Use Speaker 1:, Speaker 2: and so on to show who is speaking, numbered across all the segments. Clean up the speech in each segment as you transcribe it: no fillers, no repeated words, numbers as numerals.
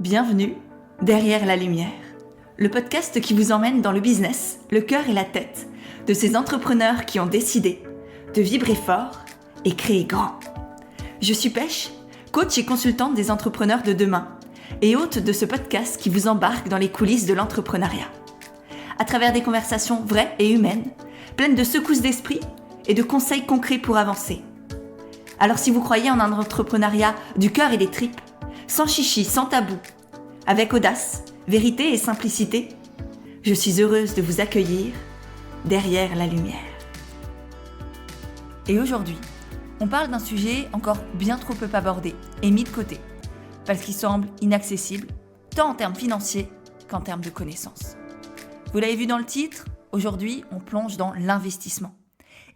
Speaker 1: Bienvenue derrière la lumière, le podcast qui vous emmène dans le business, le cœur et la tête de ces entrepreneurs qui ont décidé de vibrer fort et créer grand. Je suis Pêche, coach et consultante des entrepreneurs de demain et hôte de ce podcast qui vous embarque dans les coulisses de l'entrepreneuriat. À travers des conversations vraies et humaines, pleines de secousses d'esprit et de conseils concrets pour avancer. Alors si vous croyez en un entrepreneuriat du cœur et des tripes, sans chichi, sans tabou, avec audace, vérité et simplicité, je suis heureuse de vous accueillir derrière la lumière. Et aujourd'hui, on parle d'un sujet encore bien trop peu abordé et mis de côté, parce qu'il semble inaccessible, tant en termes financiers qu'en termes de connaissances. Vous l'avez vu dans le titre, aujourd'hui on plonge dans l'investissement.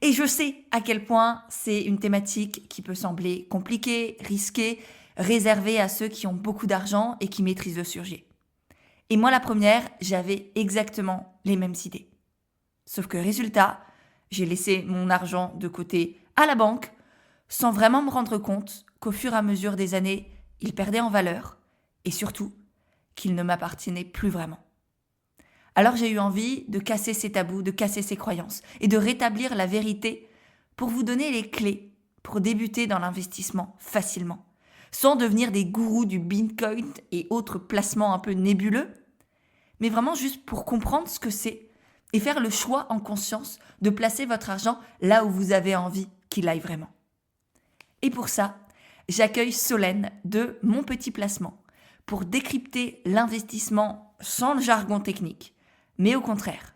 Speaker 1: Et je sais à quel point c'est une thématique qui peut sembler compliquée, risquée, réservée à ceux qui ont beaucoup d'argent et qui maîtrisent le sujet. Et moi la première, j'avais exactement les mêmes idées. Sauf que résultat, j'ai laissé mon argent de côté à la banque sans vraiment me rendre compte qu'au fur et à mesure des années, il perdait en valeur et surtout qu'il ne m'appartenait plus vraiment. Alors j'ai eu envie de casser ces tabous, de casser ces croyances et de rétablir la vérité pour vous donner les clés pour débuter dans l'investissement facilement, sans devenir des gourous du Bitcoin et autres placements un peu nébuleux, mais vraiment juste pour comprendre ce que c'est et faire le choix en conscience de placer votre argent là où vous avez envie qu'il aille vraiment. Et pour ça, j'accueille Solène de Mon Petit Placement pour décrypter l'investissement sans le jargon technique, mais au contraire,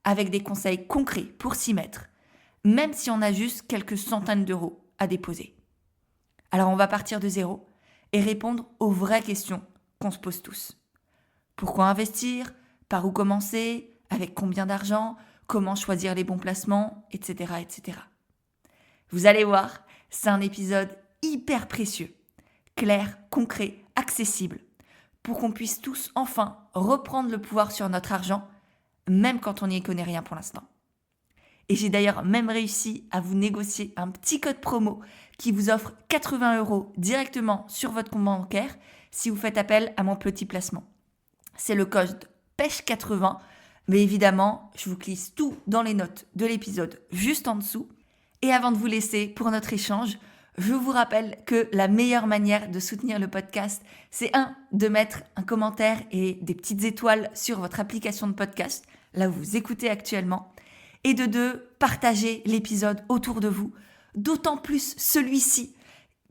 Speaker 1: avec des conseils concrets pour s'y mettre, même si on a juste quelques centaines d'euros à déposer. Alors on va partir de zéro et répondre aux vraies questions qu'on se pose tous. Pourquoi investir ? Par où commencer ? Avec combien d'argent ? Comment choisir les bons placements ? Etc. etc. Vous allez voir, c'est un épisode hyper précieux, clair, concret, accessible, pour qu'on puisse tous enfin reprendre le pouvoir sur notre argent, même quand on n'y connaît rien pour l'instant. Et j'ai d'ailleurs même réussi à vous négocier un petit code promo qui vous offre 80 € directement sur votre compte bancaire si vous faites appel à Mon Petit Placement. C'est le code PECHE80, mais évidemment, je vous glisse tout dans les notes de l'épisode juste en dessous. Et avant de vous laisser pour notre échange, je vous rappelle que la meilleure manière de soutenir le podcast, c'est de mettre un commentaire et des petites étoiles sur votre application de podcast, là où vous écoutez actuellement, et de 2, partager l'épisode autour de vous, d'autant plus celui-ci,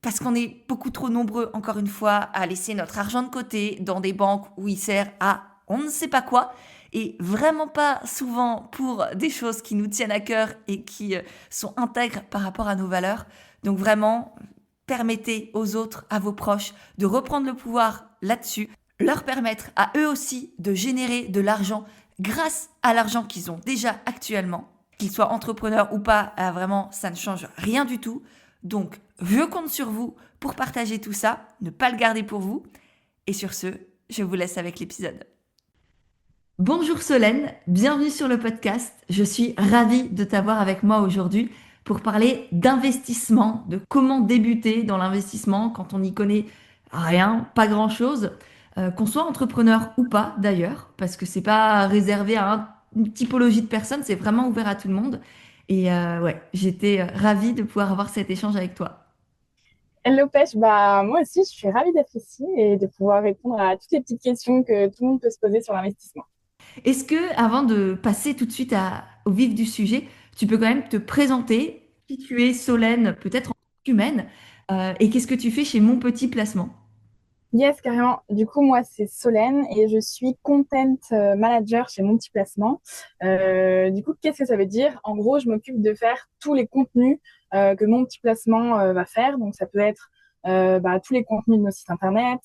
Speaker 1: parce qu'on est beaucoup trop nombreux, encore une fois, à laisser notre argent de côté dans des banques où il sert à on ne sait pas quoi, et vraiment pas souvent pour des choses qui nous tiennent à cœur et qui sont intègres par rapport à nos valeurs. Donc vraiment, permettez aux autres, à vos proches, de reprendre le pouvoir là-dessus, leur permettre à eux aussi de générer de l'argent grâce à l'argent qu'ils ont déjà actuellement. Qu'ils soient entrepreneurs ou pas, vraiment, ça ne change rien du tout. Donc, je compte sur vous pour partager tout ça, ne pas le garder pour vous. Et sur ce, je vous laisse avec l'épisode. Bonjour Solène, bienvenue sur le podcast. Je suis ravie de t'avoir avec moi aujourd'hui pour parler d'investissement, de comment débuter dans l'investissement quand on n'y connaît rien, pas grand-chose, qu'on soit entrepreneur ou pas d'ailleurs, parce que c'est pas réservé à une typologie de personnes, c'est vraiment ouvert à tout le monde. Et j'étais ravie de pouvoir avoir cet échange avec toi.
Speaker 2: Hello Pêche, moi aussi je suis ravie d'être ici et de pouvoir répondre à toutes les petites questions que tout le monde peut se poser sur l'investissement.
Speaker 1: Est-ce que, avant de passer tout de suite au vif du sujet, tu peux quand même te présenter qui tu es, Solène, peut-être en tant qu'humaine, et qu'est-ce que tu fais chez Mon Petit Placement?
Speaker 2: Yes, carrément. Du coup, moi c'est Solène et je suis content manager chez Mon Petit Placement. Du coup, qu'est-ce que ça veut dire? En gros, je m'occupe de faire tous les contenus que Mon Petit Placement va faire. Donc, ça peut être tous les contenus de nos sites internet,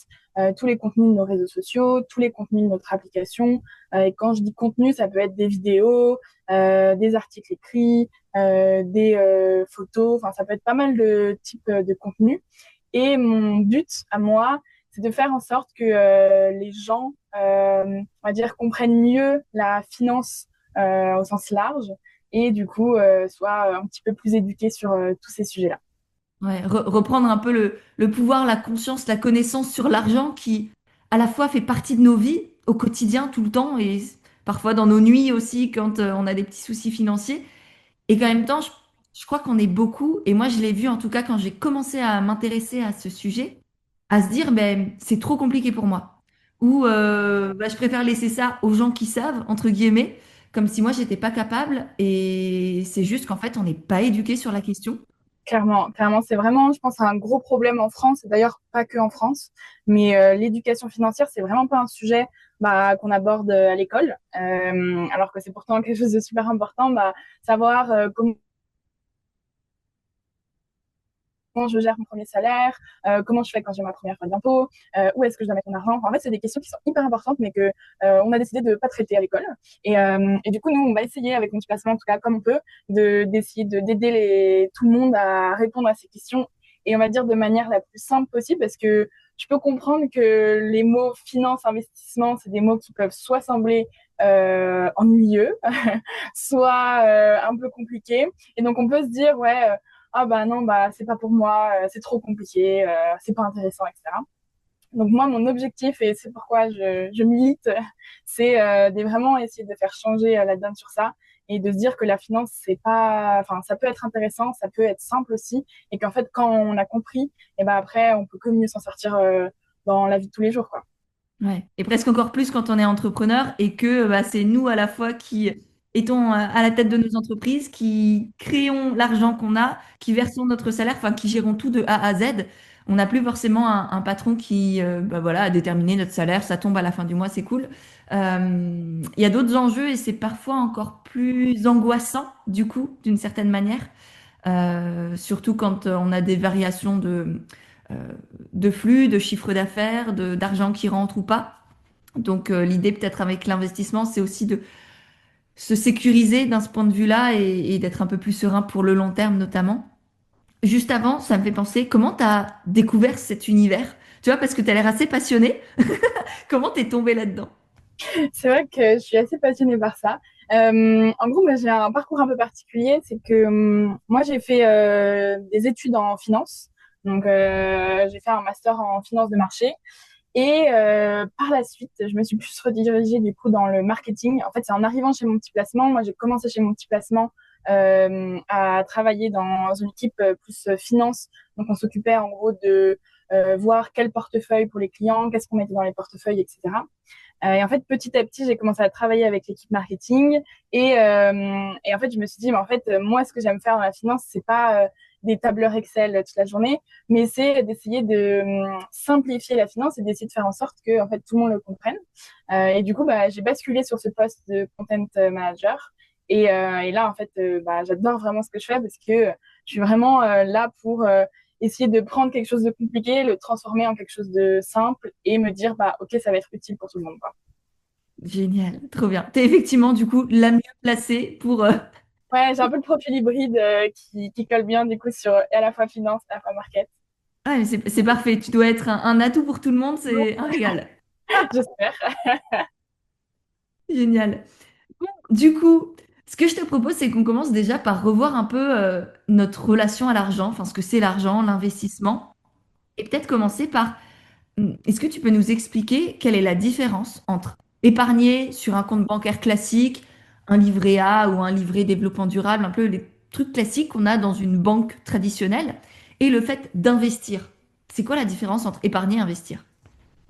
Speaker 2: tous les contenus de nos réseaux sociaux, tous les contenus de notre application. Et quand je dis contenu, ça peut être des vidéos, des articles écrits, des photos. Enfin, ça peut être pas mal de types de contenus. Et mon but à moi, c'est de faire en sorte que les gens, on va dire, comprennent mieux la finance au sens large et du coup soient un petit peu plus éduqués sur tous ces sujets-là.
Speaker 1: Ouais, reprendre un peu le pouvoir, la conscience, la connaissance sur l'argent qui, à la fois fait partie de nos vies au quotidien, tout le temps, et parfois dans nos nuits aussi quand on a des petits soucis financiers. Et qu'en même temps, je crois qu'on est beaucoup, et moi je l'ai vu en tout cas quand j'ai commencé à m'intéresser à ce sujet, à se dire, ben, c'est trop compliqué pour moi. Ou ben, je préfère laisser ça aux gens qui savent, entre guillemets, comme si moi j'étais pas capable. Et c'est juste qu'en fait, on n'est pas éduqué sur la question.
Speaker 2: Clairement, clairement, c'est vraiment, je pense, un gros problème en France, et d'ailleurs pas que en France, mais l'éducation financière, c'est vraiment pas un sujet qu'on aborde à l'école, alors que c'est pourtant quelque chose de super important, savoir comment je gère mon premier salaire, comment je fais quand j'ai ma première fois d'impôt, où est-ce que je dois mettre mon argent. Enfin, en fait, c'est des questions qui sont hyper importantes, mais que on a décidé de pas traiter à l'école. Et du coup, nous, on va essayer avec mon petit placement, en tout cas comme on peut, d'essayer d'aider tout le monde à répondre à ces questions et on va dire de manière la plus simple possible, parce que je peux comprendre que les mots finance, investissement, c'est des mots qui peuvent soit sembler ennuyeux, soit un peu compliqués. Et donc, on peut se dire, ouais, ah bah non, c'est pas pour moi, c'est trop compliqué, c'est pas intéressant, etc. Donc moi, mon objectif, et c'est pourquoi je milite, c'est de vraiment essayer de faire changer la donne sur ça et de se dire que la finance, c'est pas, enfin, ça peut être intéressant, ça peut être simple aussi, et qu'en fait, quand on a compris, et ben après, on peut que mieux s'en sortir dans la vie de tous les jours, quoi.
Speaker 1: Ouais. Et presque encore plus quand on est entrepreneur et que bah, c'est nous à la fois qui étons à la tête de nos entreprises, qui créons l'argent qu'on a, qui versons notre salaire, enfin qui gérons tout de A à Z. On n'a plus forcément un patron qui bah, voilà, a déterminé notre salaire, ça tombe à la fin du mois, c'est cool. Il y a d'autres enjeux et c'est parfois encore plus angoissant du coup, d'une certaine manière. Surtout quand on a des variations euh, de flux, de chiffre d'affaires, d'argent qui rentre ou pas. Donc l'idée peut-être avec l'investissement, c'est aussi de se sécuriser d'un ce point de vue-là et d'être un peu plus serein pour le long terme notamment. Juste avant, ça me fait penser, comment tu as découvert cet univers? Tu vois, parce que tu as l'air assez passionné. Comment t'es tombé là-dedans?
Speaker 2: C'est vrai que je suis assez passionnée par ça. En gros, moi, j'ai un parcours un peu particulier. C'est que moi, j'ai fait des études en finance. Donc, j'ai fait un master en finance de marché. Et par la suite, je me suis plus redirigée du coup dans le marketing. En fait, c'est en arrivant chez mon petit placement. Moi, j'ai commencé chez mon petit placement à travailler dans une équipe plus finance. Donc, on s'occupait en gros de voir quel portefeuille pour les clients, qu'est-ce qu'on mettait dans les portefeuilles, etc. Et en fait, petit à petit, j'ai commencé à travailler avec l'équipe marketing. Et en fait, je me suis dit, mais en fait, moi, ce que j'aime faire dans la finance, c'est pas des tableurs Excel toute la journée, mais c'est d'essayer de simplifier la finance et d'essayer de faire en sorte que, en fait, tout le monde le comprenne. Et du coup, j'ai basculé sur ce poste de content manager. Et là, en fait, j'adore vraiment ce que je fais parce que je suis vraiment là pour essayer de prendre quelque chose de compliqué, le transformer en quelque chose de simple et me dire, ok, ça va être utile pour tout le monde, quoi.
Speaker 1: Génial, trop bien. T'es effectivement du coup la mieux placée pour...
Speaker 2: Ouais, j'ai un peu le profil hybride qui colle bien, du coup, sur à la fois finance, à la fois market.
Speaker 1: Ah, mais c'est parfait, tu dois être un atout pour tout le monde, c'est un régal.
Speaker 2: J'espère.
Speaker 1: Génial. Du coup, ce que je te propose, c'est qu'on commence déjà par revoir un peu notre relation à l'argent, enfin ce que c'est l'argent, l'investissement, et peut-être commencer par, est-ce que tu peux nous expliquer quelle est la différence entre épargner sur un compte bancaire classique, un livret A ou un livret développement durable, un peu les trucs classiques qu'on a dans une banque traditionnelle, et le fait d'investir? C'est quoi la différence entre épargner et investir?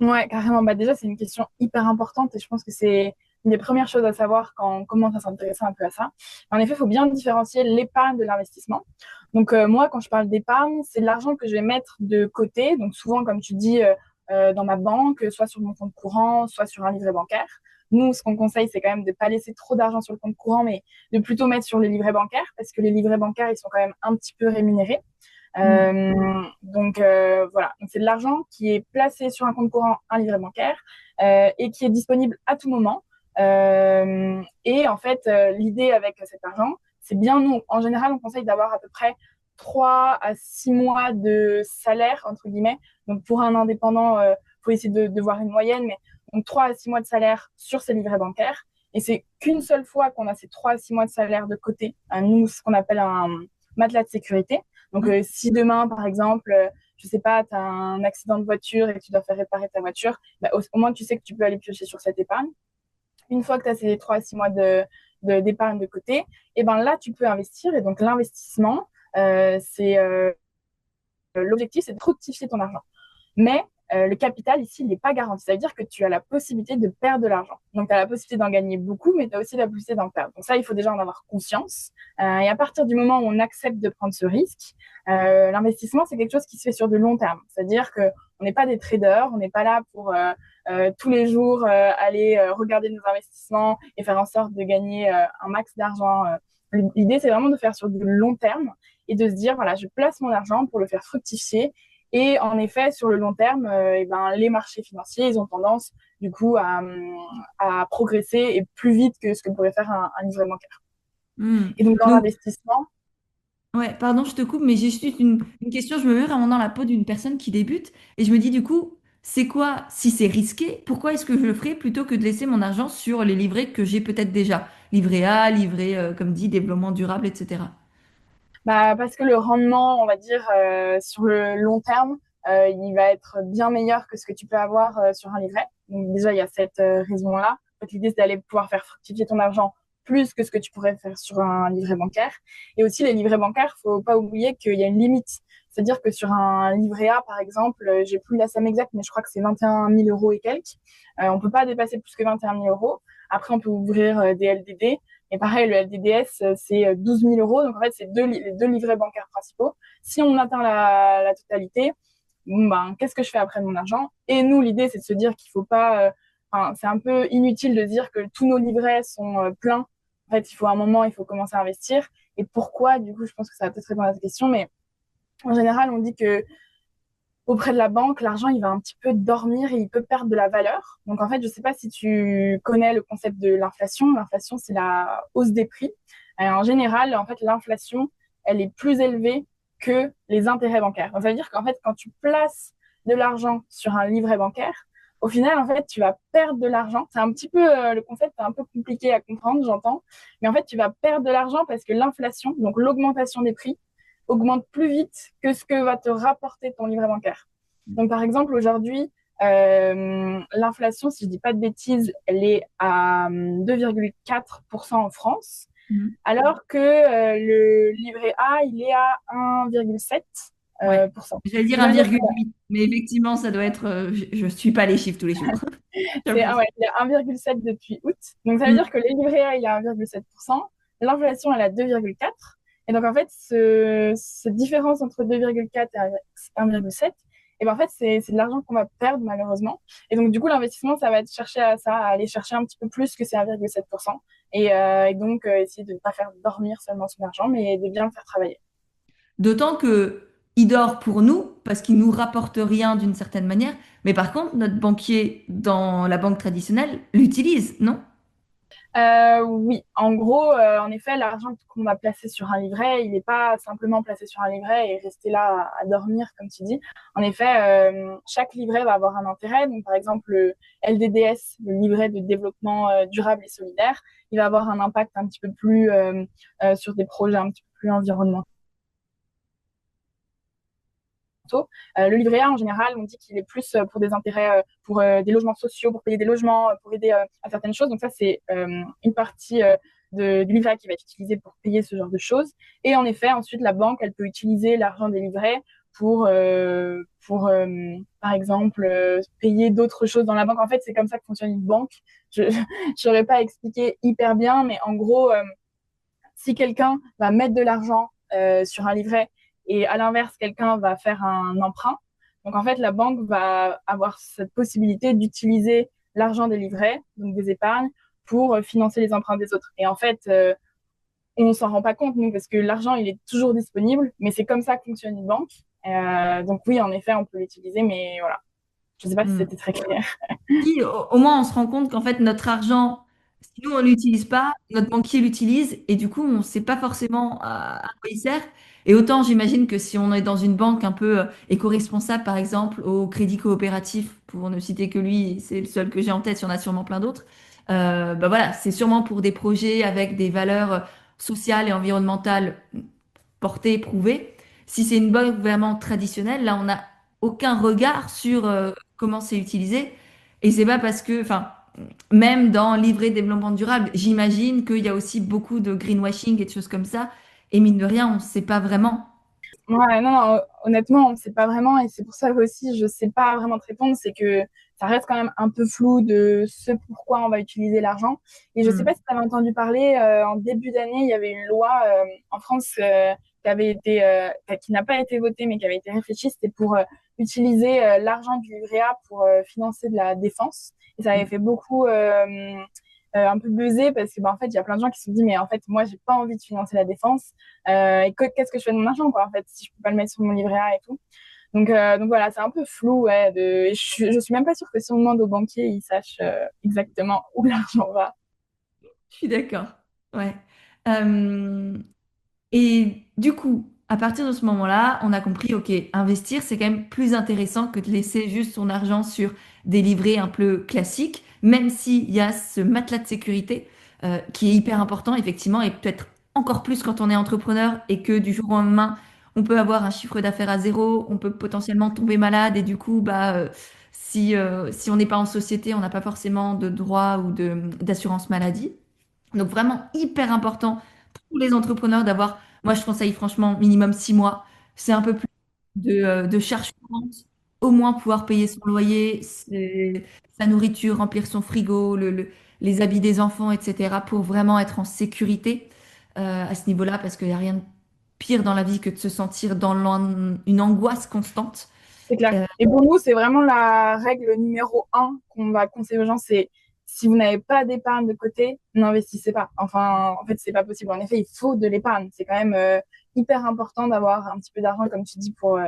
Speaker 2: Ouais, carrément. Déjà, c'est une question hyper importante et je pense que c'est une des premières choses à savoir quand on commence à s'intéresser un peu à ça. En effet, il faut bien différencier l'épargne de l'investissement. Donc, moi, quand je parle d'épargne, c'est de l'argent que je vais mettre de côté. Donc, souvent, comme tu dis, dans ma banque, soit sur mon compte courant, soit sur un livret bancaire. Nous, ce qu'on conseille, c'est quand même de ne pas laisser trop d'argent sur le compte courant, mais de plutôt mettre sur les livrets bancaires parce que les livrets bancaires, ils sont quand même un petit peu rémunérés.
Speaker 1: Mm.
Speaker 2: Voilà, donc c'est de l'argent qui est placé sur un compte courant, un livret bancaire, et qui est disponible à tout moment. Et en fait, l'idée avec cet argent, c'est bien, nous, en général, on conseille d'avoir à peu près 3 à 6 mois de salaire, entre guillemets. Donc pour un indépendant, faut essayer de voir une moyenne, mais donc 3 à 6 mois de salaire sur ces livrets bancaires. Et c'est qu'une seule fois qu'on a ces 3 à 6 mois de salaire de côté, nous, ce qu'on appelle un matelas de sécurité. Donc, si demain, par exemple, je sais pas, tu as un accident de voiture et que tu dois faire réparer ta voiture, bah, au moins tu sais que tu peux aller piocher sur cette épargne. Une fois que tu as ces 3 à 6 mois d'épargne de côté, et ben là, tu peux investir. Et donc, l'investissement, c'est l'objectif, c'est de fructifier ton argent. Mais le capital, ici, il n'est pas garanti. Ça veut dire que tu as la possibilité de perdre de l'argent. Donc, tu as la possibilité d'en gagner beaucoup, mais tu as aussi la possibilité d'en perdre. Donc, ça, il faut déjà en avoir conscience. Et à partir du moment où on accepte de prendre ce risque, l'investissement, c'est quelque chose qui se fait sur de long terme. C'est-à-dire qu'on n'est pas des traders, on n'est pas là pour tous les jours aller regarder nos investissements et faire en sorte de gagner un max d'argent. L'idée, c'est vraiment de faire sur du long terme et de se dire, voilà, je place mon argent pour le faire fructifier. Et en effet, sur le long terme, eh ben, les marchés financiers, ils ont tendance, du coup, à progresser et plus vite que ce que pourrait faire un livret bancaire.
Speaker 1: Hmm.
Speaker 2: Et donc, dans
Speaker 1: Donc,
Speaker 2: l'investissement,
Speaker 1: ouais, pardon, je te coupe, mais j'ai juste une question. Je me mets vraiment dans la peau d'une personne qui débute et je me dis du coup, c'est quoi, si c'est risqué, pourquoi est-ce que je le ferais plutôt que de laisser mon argent sur les livrets que j'ai peut-être déjà? Livret A, livret, comme dit, développement durable, etc.
Speaker 2: bah, parce que le rendement, on va dire, sur le long terme, il va être bien meilleur que ce que tu peux avoir sur un livret. Donc déjà, il y a cette raison-là. En fait, l'idée, c'est d'aller pouvoir faire fructifier ton argent plus que ce que tu pourrais faire sur un livret bancaire. Et aussi, les livrets bancaires, faut pas oublier qu'il y a une limite. C'est-à-dire que sur un livret A, par exemple, j'ai plus la somme exacte, mais je crois que c'est 21 000 euros et quelques. On peut pas dépasser plus que 21 000 euros. Après, on peut ouvrir des LDD. Et pareil, le LDDS, c'est 12 000 euros. Donc, en fait, c'est les deux livrets bancaires principaux. Si on atteint la totalité, bon, ben, qu'est-ce que je fais après de mon argent? Et nous, l'idée, c'est de se dire qu'il faut pas. Enfin, c'est un peu inutile de dire que tous nos livrets sont pleins. En fait, il faut à un moment, il faut commencer à investir. Et pourquoi? Du coup, je pense que ça va peut-être répondre à cette question. Mais en général, on dit que auprès de la banque, l'argent, il va un petit peu dormir et il peut perdre de la valeur. Donc, en fait, je ne sais pas si tu connais le concept de l'inflation. L'inflation, c'est la hausse des prix. Et en général, en fait, l'inflation, elle est plus élevée que les intérêts bancaires. Donc, ça veut dire qu'en fait, quand tu places de l'argent sur un livret bancaire, au final, en fait, tu vas perdre de l'argent. C'est un petit peu, le concept est un peu compliqué à comprendre, j'entends. Mais en fait, tu vas perdre de l'argent parce que l'inflation, donc l'augmentation des prix, augmente plus vite que ce que va te rapporter ton livret bancaire. Donc, par exemple, aujourd'hui, l'inflation, si je dis pas de bêtises, elle est à 2,4% en France,
Speaker 1: Mhm.
Speaker 2: alors que le livret A, il est à 1,7%.
Speaker 1: Ouais.
Speaker 2: Pour cent.
Speaker 1: J'allais dire
Speaker 2: Donc, ça veut dire que
Speaker 1: 1,8, mais effectivement, ça doit être. Je ne suis pas les chiffres tous les jours.
Speaker 2: c'est
Speaker 1: J'avoue.
Speaker 2: ouais, il est à 1,7 depuis août. Donc, ça veut
Speaker 1: Mm.
Speaker 2: dire que le livret A, il est à 1,7%. L'inflation, elle est à 2,4%. Et donc, en fait, cette différence entre 2,4 et 1,7, et ben, en fait, c'est de l'argent qu'on va perdre, malheureusement. Et donc, du coup, l'investissement, ça va être chercher à ça, à aller chercher un petit peu plus que ces 1,7%. Et donc, essayer de ne pas faire dormir seulement son argent, mais de bien le faire travailler.
Speaker 1: D'autant que il dort pour nous parce qu'il nous rapporte rien d'une certaine manière. Mais par contre, notre banquier dans la banque traditionnelle l'utilise, non?
Speaker 2: Oui, en gros, en effet, l'argent qu'on va placer sur un livret, il n'est pas simplement placé sur un livret et rester là à dormir, comme tu dis. En effet, chaque livret va avoir un intérêt. Donc, par exemple, le LDDS, le livret de développement durable et solidaire, il va avoir un impact un petit peu plus sur des projets un petit peu plus environnementaux. Le livret A, en général, on dit qu'il est plus pour des intérêts, pour des logements sociaux, pour payer des logements, pour aider à certaines choses. Donc ça, c'est une partie du livret A qui va être utilisée pour payer ce genre de choses. Et en effet, ensuite, la banque, elle peut utiliser l'argent des livrets pour par exemple, payer d'autres choses dans la banque. En fait, c'est comme ça que fonctionne une banque. Je ne saurais pas expliquer hyper bien, mais en gros, si quelqu'un va mettre de l'argent sur un livret et à l'inverse, quelqu'un va faire un emprunt, donc en fait, la banque va avoir cette possibilité d'utiliser l'argent des livrets, donc des épargnes, pour financer les emprunts des autres. Et en fait, on s'en rend pas compte, nous, parce que l'argent, il est toujours disponible, mais c'est comme ça que fonctionne une banque. Donc oui, en effet, on peut l'utiliser, mais voilà. Je sais pas si
Speaker 1: Hmm.
Speaker 2: c'était très clair.
Speaker 1: Si, au moins, on se rend compte qu'en fait, notre argent, si nous, on ne l'utilise pas, notre banquier l'utilise et du coup, on ne sait pas forcément à quoi il sert. Et autant, j'imagine que si on est dans une banque un peu éco-responsable, par exemple, au Crédit Coopératif, pour ne citer que lui, c'est le seul que j'ai en tête, il y en a sûrement plein d'autres, bah voilà, c'est sûrement pour des projets avec des valeurs sociales et environnementales portées, prouvées. Si c'est une banque vraiment traditionnelle, là, on n'a aucun regard sur comment c'est utilisé. Et c'est pas parce que, enfin, même dans livret développement durable, j'imagine qu'il y a aussi beaucoup de greenwashing et de choses comme ça. Et mine de rien, on ne sait pas vraiment.
Speaker 2: Ouais, non, non, honnêtement, on ne sait pas vraiment et c'est pour ça aussi, je ne sais pas vraiment te répondre, c'est que ça reste quand même un peu flou de ce pourquoi on va utiliser l'argent. Et je ne sais pas
Speaker 1: Hmm.
Speaker 2: si tu avais entendu parler, en début d'année, il y avait une loi en France qui n'a pas été votée, mais qui avait été réfléchie, c'était pour utiliser l'argent du livret A pour financer de la défense. Et ça avait fait beaucoup un peu buzzer parce que, bah, en fait, il y a plein de gens qui se sont dit, mais en fait, moi, j'ai pas envie de financer la défense. Qu'est-ce que je fais de mon argent, quoi, en fait, si je peux pas le mettre sur mon livret A et tout. Donc voilà, c'est un peu flou, ouais. Je suis même pas sûre que si on demande aux banquiers, ils sachent exactement où l'argent va.
Speaker 1: Je suis d'accord. Ouais. Euh, Et du coup, à partir de ce moment-là, on a compris, OK, investir, c'est quand même plus intéressant que de laisser juste son argent sur des livrets un peu classiques, même s'il y a ce matelas de sécurité qui est hyper important, effectivement, et peut-être encore plus quand on est entrepreneur et que du jour au lendemain, on peut avoir un chiffre d'affaires à zéro, on peut potentiellement tomber malade et du coup, si on n'est pas en société, on n'a pas forcément de droit ou d'assurance maladie. Donc vraiment hyper important pour tous les entrepreneurs d'avoir, moi je conseille franchement minimum 6 mois, c'est un peu plus de charges courantes, au moins pouvoir payer son loyer, sa nourriture, remplir son frigo, les habits des enfants, etc. pour vraiment être en sécurité à ce niveau-là parce qu'il n'y a rien de pire dans la vie que de se sentir dans une angoisse constante.
Speaker 2: C'est clair.
Speaker 1: Euh,
Speaker 2: Et pour nous, c'est vraiment la règle numéro un qu'on va conseiller aux gens, c'est si vous n'avez pas d'épargne de côté, n'investissez pas. Enfin, en fait, c'est pas possible. En effet, il faut de l'épargne. C'est quand même hyper important d'avoir un petit peu d'argent, comme tu dis, pour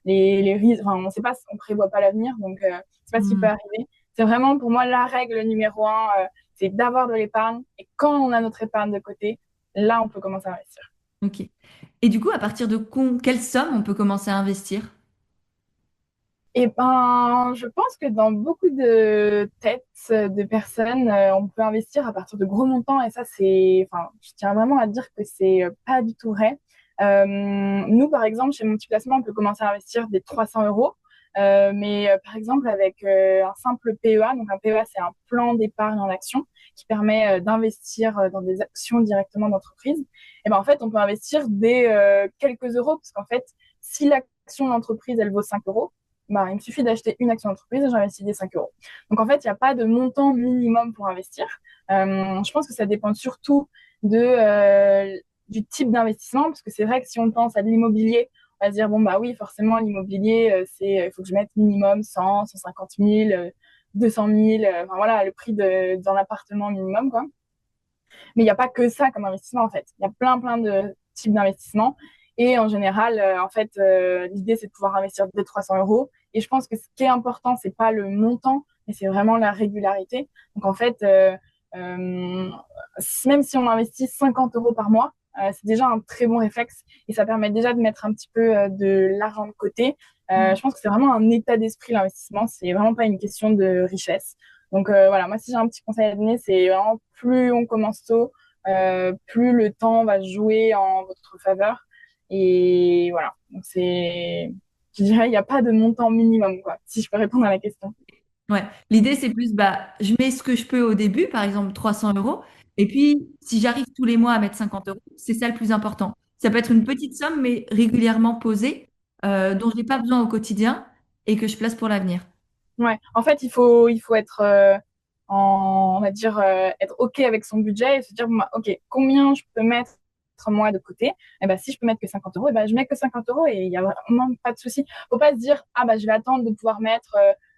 Speaker 2: les risques. Enfin, on sait pas, on prévoit pas l'avenir, donc c'est pas ce qui peut
Speaker 1: hmm,
Speaker 2: arriver. C'est vraiment pour moi la règle numéro un, c'est d'avoir de l'épargne. Et quand on a notre épargne de côté, là, on peut commencer à investir.
Speaker 1: ok. Et du coup, à partir de quelle somme on peut commencer à investir?
Speaker 2: Eh ben, je pense que dans beaucoup de têtes de personnes, on peut investir à partir de gros montants et ça, enfin, je tiens vraiment à dire que c'est pas du tout vrai. Nous, par exemple, chez mon petit placement, on peut commencer à investir des 300 euros. Mais par exemple, avec un simple PEA, donc un PEA, c'est un plan d'épargne en action qui permet d'investir dans des actions directement d'entreprise. Et ben, en fait, on peut investir des quelques euros parce qu'en fait, si l'action d'entreprise, elle vaut 5 euros, bah, il me suffit d'acheter une action d'entreprise et j'investis des 5 euros. Donc en fait, il n'y a pas de montant minimum pour investir. Je pense que ça dépend surtout du type d'investissement, parce que c'est vrai que si on pense à l'immobilier, on va se dire, bon, bah oui, forcément, l'immobilier, il faut que je mette minimum 100, 150 000, 200 000, enfin voilà, le prix d'un appartement minimum, quoi. Mais il n'y a pas que ça comme investissement, en fait. Il y a plein, plein de types d'investissements. Et en général, en fait, l'idée, c'est de pouvoir investir dès 300 euros. Et je pense que ce qui est important, c'est pas le montant, mais c'est vraiment la régularité. Donc, en fait, euh, même si on investit 50 euros par mois, c'est déjà un très bon réflexe et ça permet déjà de mettre un petit peu de l'argent de côté. Je pense que c'est vraiment un état d'esprit, l'investissement. C'est vraiment pas une question de richesse. Donc voilà, moi si j'ai un petit conseil à donner, c'est vraiment plus on commence tôt, plus le temps va jouer en votre faveur. Et voilà, donc je dirais, il n'y a pas de montant minimum, quoi, si je peux répondre à la question.
Speaker 1: Ouais, l'idée c'est plus, je mets ce que je peux au début, par exemple 300 euros, et puis si j'arrive tous les mois à mettre 50 euros, c'est ça le plus important. Ça peut être une petite somme, mais régulièrement posée, dont je n'ai pas besoin au quotidien et que je place pour l'avenir.
Speaker 2: Ouais, en fait, il faut être, on va dire, être OK avec son budget et se dire, bon, bah, OK, combien je peux mettre moi de côté? Et ben, si je peux mettre que 50 euros, et ben, je mets que 50 euros et il y a vraiment pas de souci. Faut pas se dire, ah, bah, je vais attendre de pouvoir mettre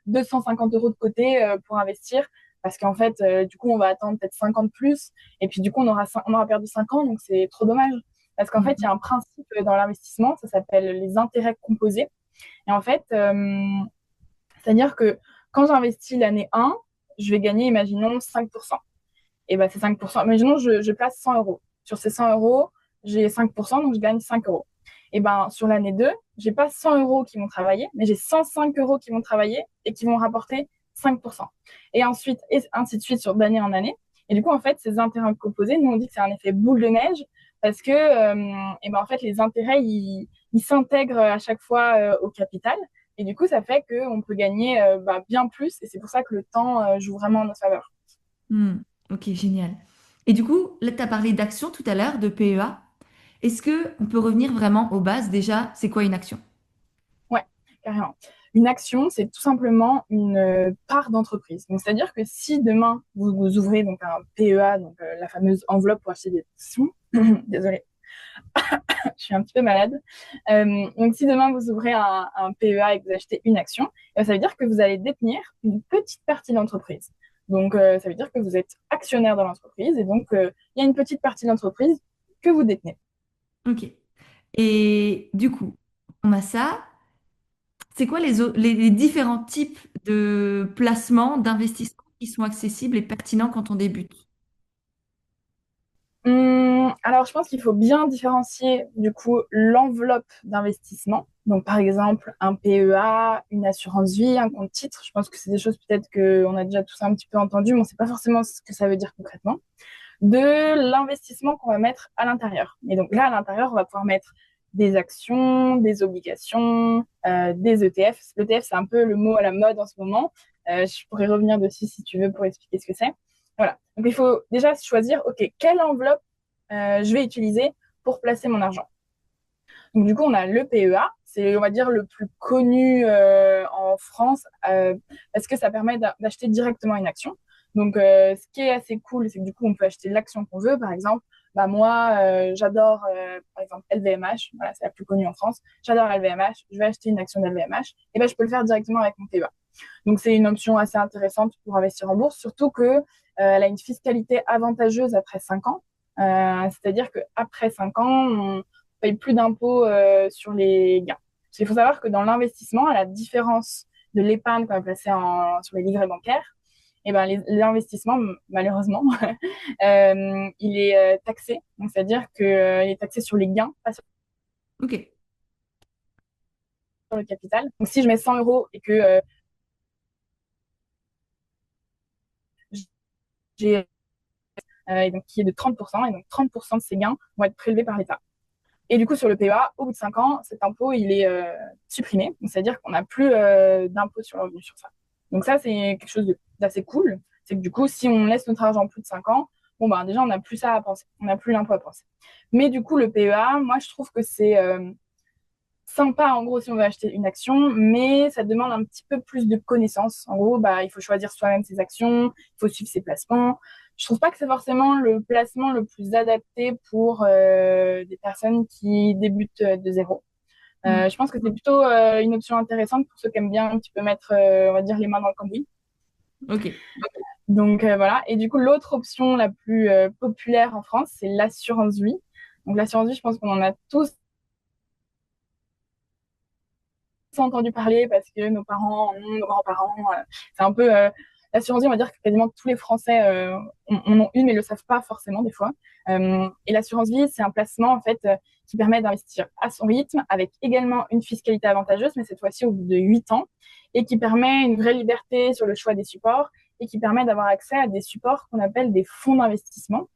Speaker 2: 250 euros de côté pour investir. Parce qu'en fait, du coup, on va attendre peut-être 50 plus. Et puis, du coup, on aura perdu 5 ans. Donc, c'est trop dommage. Parce qu'en fait, il y a
Speaker 1: Mhm.
Speaker 2: un principe dans l'investissement, ça s'appelle les intérêts composés. Et en fait, c'est-à-dire que quand j'investis l'année 1, je vais gagner, imaginons, 5%. Et ben, c'est 5%. Imaginons, je place 100 euros. Sur ces 100 euros, j'ai 5%, donc je gagne 5 euros. Et ben, sur l'année 2, j'ai pas 100 euros qui vont travailler, mais j'ai 105 euros qui vont travailler et qui vont rapporter 5%. Et ensuite, et ainsi de suite sur d'année en année. Et du coup, en fait, ces intérêts composés, nous, on dit que c'est un effet boule de neige parce que, et ben, en fait, les intérêts, ils ils s'intègrent à chaque fois au capital. Et du coup, ça fait qu'on peut gagner bien plus. Et c'est pour ça que le temps joue vraiment en notre faveur.
Speaker 1: Hmm, ok, génial. Et du coup, là, tu as parlé d'action tout à l'heure, de PEA. Est-ce que on peut revenir vraiment aux bases déjà? C'est quoi une action?
Speaker 2: Ouais, carrément. Une action, c'est tout simplement une part d'entreprise. Donc, c'est-à-dire que si demain, vous ouvrez donc un PEA, donc la fameuse enveloppe pour acheter des actions, désolée, je suis un petit peu malade. Donc, si demain, vous ouvrez un PEA et que vous achetez une action, ça veut dire que vous allez détenir une petite partie de l'entreprise. Donc, ça veut dire que vous êtes actionnaire dans l'entreprise et donc, il y a une petite partie de l'entreprise que vous détenez.
Speaker 1: Ok. Et du coup, on a ça. C'est quoi les différents types de placements, d'investissements qui sont accessibles et pertinents quand on débute?
Speaker 2: Alors, je pense qu'il faut bien différencier du coup l'enveloppe d'investissement. Donc, par exemple, un PEA, une assurance vie, un compte titre. Je pense que c'est des choses peut-être qu'on a déjà tous un petit peu entendu, mais on ne sait pas forcément ce que ça veut dire concrètement. De l'investissement qu'on va mettre à l'intérieur. Et donc là, à l'intérieur, on va pouvoir mettre des actions, des obligations, des ETF. L'ETF, c'est un peu le mot à la mode en ce moment. Je pourrais revenir dessus si tu veux pour expliquer ce que c'est. Voilà. Donc il faut déjà choisir, OK, quelle enveloppe je vais utiliser pour placer mon argent. Donc du coup, on a le PEA, c'est on va dire le plus connu en France parce que ça permet d'acheter directement une action. Donc ce qui est assez cool, c'est que du coup, on peut acheter l'action qu'on veut. Par exemple, bah moi, j'adore par exemple LVMH, voilà, c'est la plus connue en France. J'adore LVMH, je vais acheter une action d'LVMH, et ben je peux le faire directement avec mon PEA. Donc c'est une option assez intéressante pour investir en bourse, surtout que elle a une fiscalité avantageuse après 5 ans. C'est-à-dire qu'après 5 ans, on paye plus d'impôts sur les gains. Parce qu'il faut savoir que dans l'investissement, à la différence de l'épargne qu'on va placer sur les livrets bancaires, et ben l'investissement, malheureusement, il est taxé. Donc, c'est-à-dire qu'il est taxé sur les gains, pas sur
Speaker 1: Ok.
Speaker 2: le capital. Donc, si je mets 100 euros et que j'ai et donc qui est de 30%, et donc 30% de ces gains vont être prélevés par l'État. Et du coup, sur le PEA, au bout de 5 ans, cet impôt, il est supprimé. C'est-à-dire qu'on n'a plus d'impôt sur le revenu sur ça. Donc ça, c'est quelque chose d'assez cool. C'est que du coup, si on laisse notre argent plus de 5 ans, bon, ben, déjà, on n'a plus ça à penser. On n'a plus l'impôt à penser. Mais du coup, le PEA, moi, je trouve que c'est sympa, en gros, si on veut acheter une action, mais ça demande un petit peu plus de connaissances. En gros, bah, il faut choisir soi-même ses actions, il faut suivre ses placements. Je trouve pas que c'est forcément le placement le plus adapté pour des personnes qui débutent de zéro.
Speaker 1: Hmm.
Speaker 2: Je pense que c'est plutôt une option intéressante pour ceux qui aiment bien un petit peu mettre, on va dire, les mains dans le cambouis.
Speaker 1: Ok.
Speaker 2: Donc voilà. Et du coup, l'autre option la plus populaire en France, c'est l'assurance vie. Donc l'assurance vie, je pense qu'on en a tous entendu parler parce que nos parents en ont, nos grands-parents. C'est un peu l'assurance vie, on va dire que quasiment tous les Français en ont une, mais ne le savent pas forcément des fois. Et l'assurance vie, c'est un placement en fait qui permet d'investir à son rythme, avec également une fiscalité avantageuse, mais cette fois-ci au bout de 8 ans, et qui permet une vraie liberté sur le choix des supports et qui permet d'avoir accès à des supports qu'on appelle des fonds d'investissement.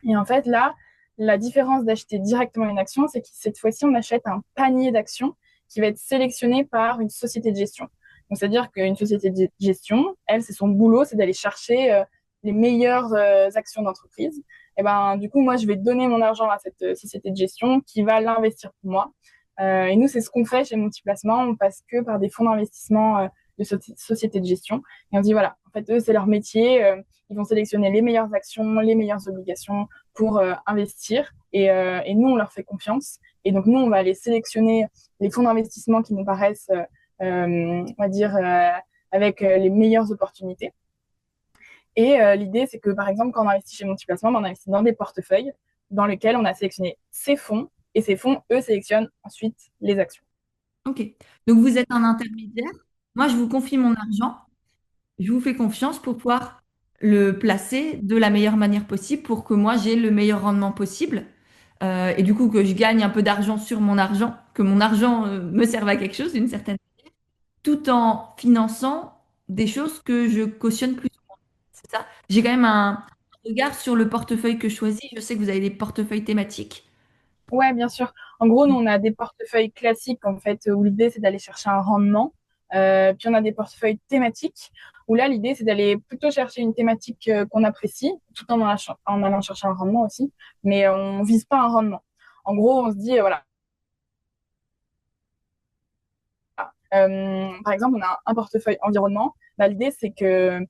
Speaker 2: Et en fait, là, la différence d'acheter directement une action, c'est que cette fois-ci, on achète un panier d'actions qui va être sélectionné par une société de gestion. Donc, c'est-à-dire qu'une société de gestion, elle, c'est son boulot, c'est d'aller chercher les meilleures actions d'entreprise. Et ben, du coup, moi, je vais donner mon argent à cette société de gestion qui va l'investir pour moi. Et nous, c'est ce qu'on fait chez Multiplacement. On passe que par des fonds d'investissement de sociétés de gestion. Et on dit, voilà, en fait, eux, c'est leur métier. Ils vont sélectionner les meilleures actions, les meilleures obligations pour investir. Et nous, on leur fait confiance. Et donc, nous, on va aller sélectionner les fonds d'investissement qui nous paraissent, on va dire, avec les meilleures opportunités. Et l'idée, c'est que, par exemple, quand on investit chez Multiplacement, on investit dans des portefeuilles dans lesquels on a sélectionné ces fonds. Et ces fonds, eux, sélectionnent ensuite les actions.
Speaker 1: Ok. Donc vous êtes un intermédiaire. Moi, je vous confie mon argent. Je vous fais confiance pour pouvoir le placer de la meilleure manière possible pour que moi j'ai le meilleur rendement possible. Et du coup que je gagne un peu d'argent sur mon argent, que mon argent me serve à quelque chose d'une certaine, tout en finançant des choses que je cautionne plus. C'est ça. J'ai quand même un regard sur le portefeuille que je choisis. Je sais que vous avez des portefeuilles thématiques.
Speaker 2: Ouais, bien sûr. En gros, nous, on a des portefeuilles classiques, en fait, où l'idée, c'est d'aller chercher un rendement. Puis on a des portefeuilles thématiques, où là, l'idée, c'est d'aller plutôt chercher une thématique qu'on apprécie, tout en allant chercher un rendement aussi. Mais on vise pas un rendement. En gros, on se dit, voilà. Par exemple, on a un portefeuille environnement. Bah, l'idée, c'est que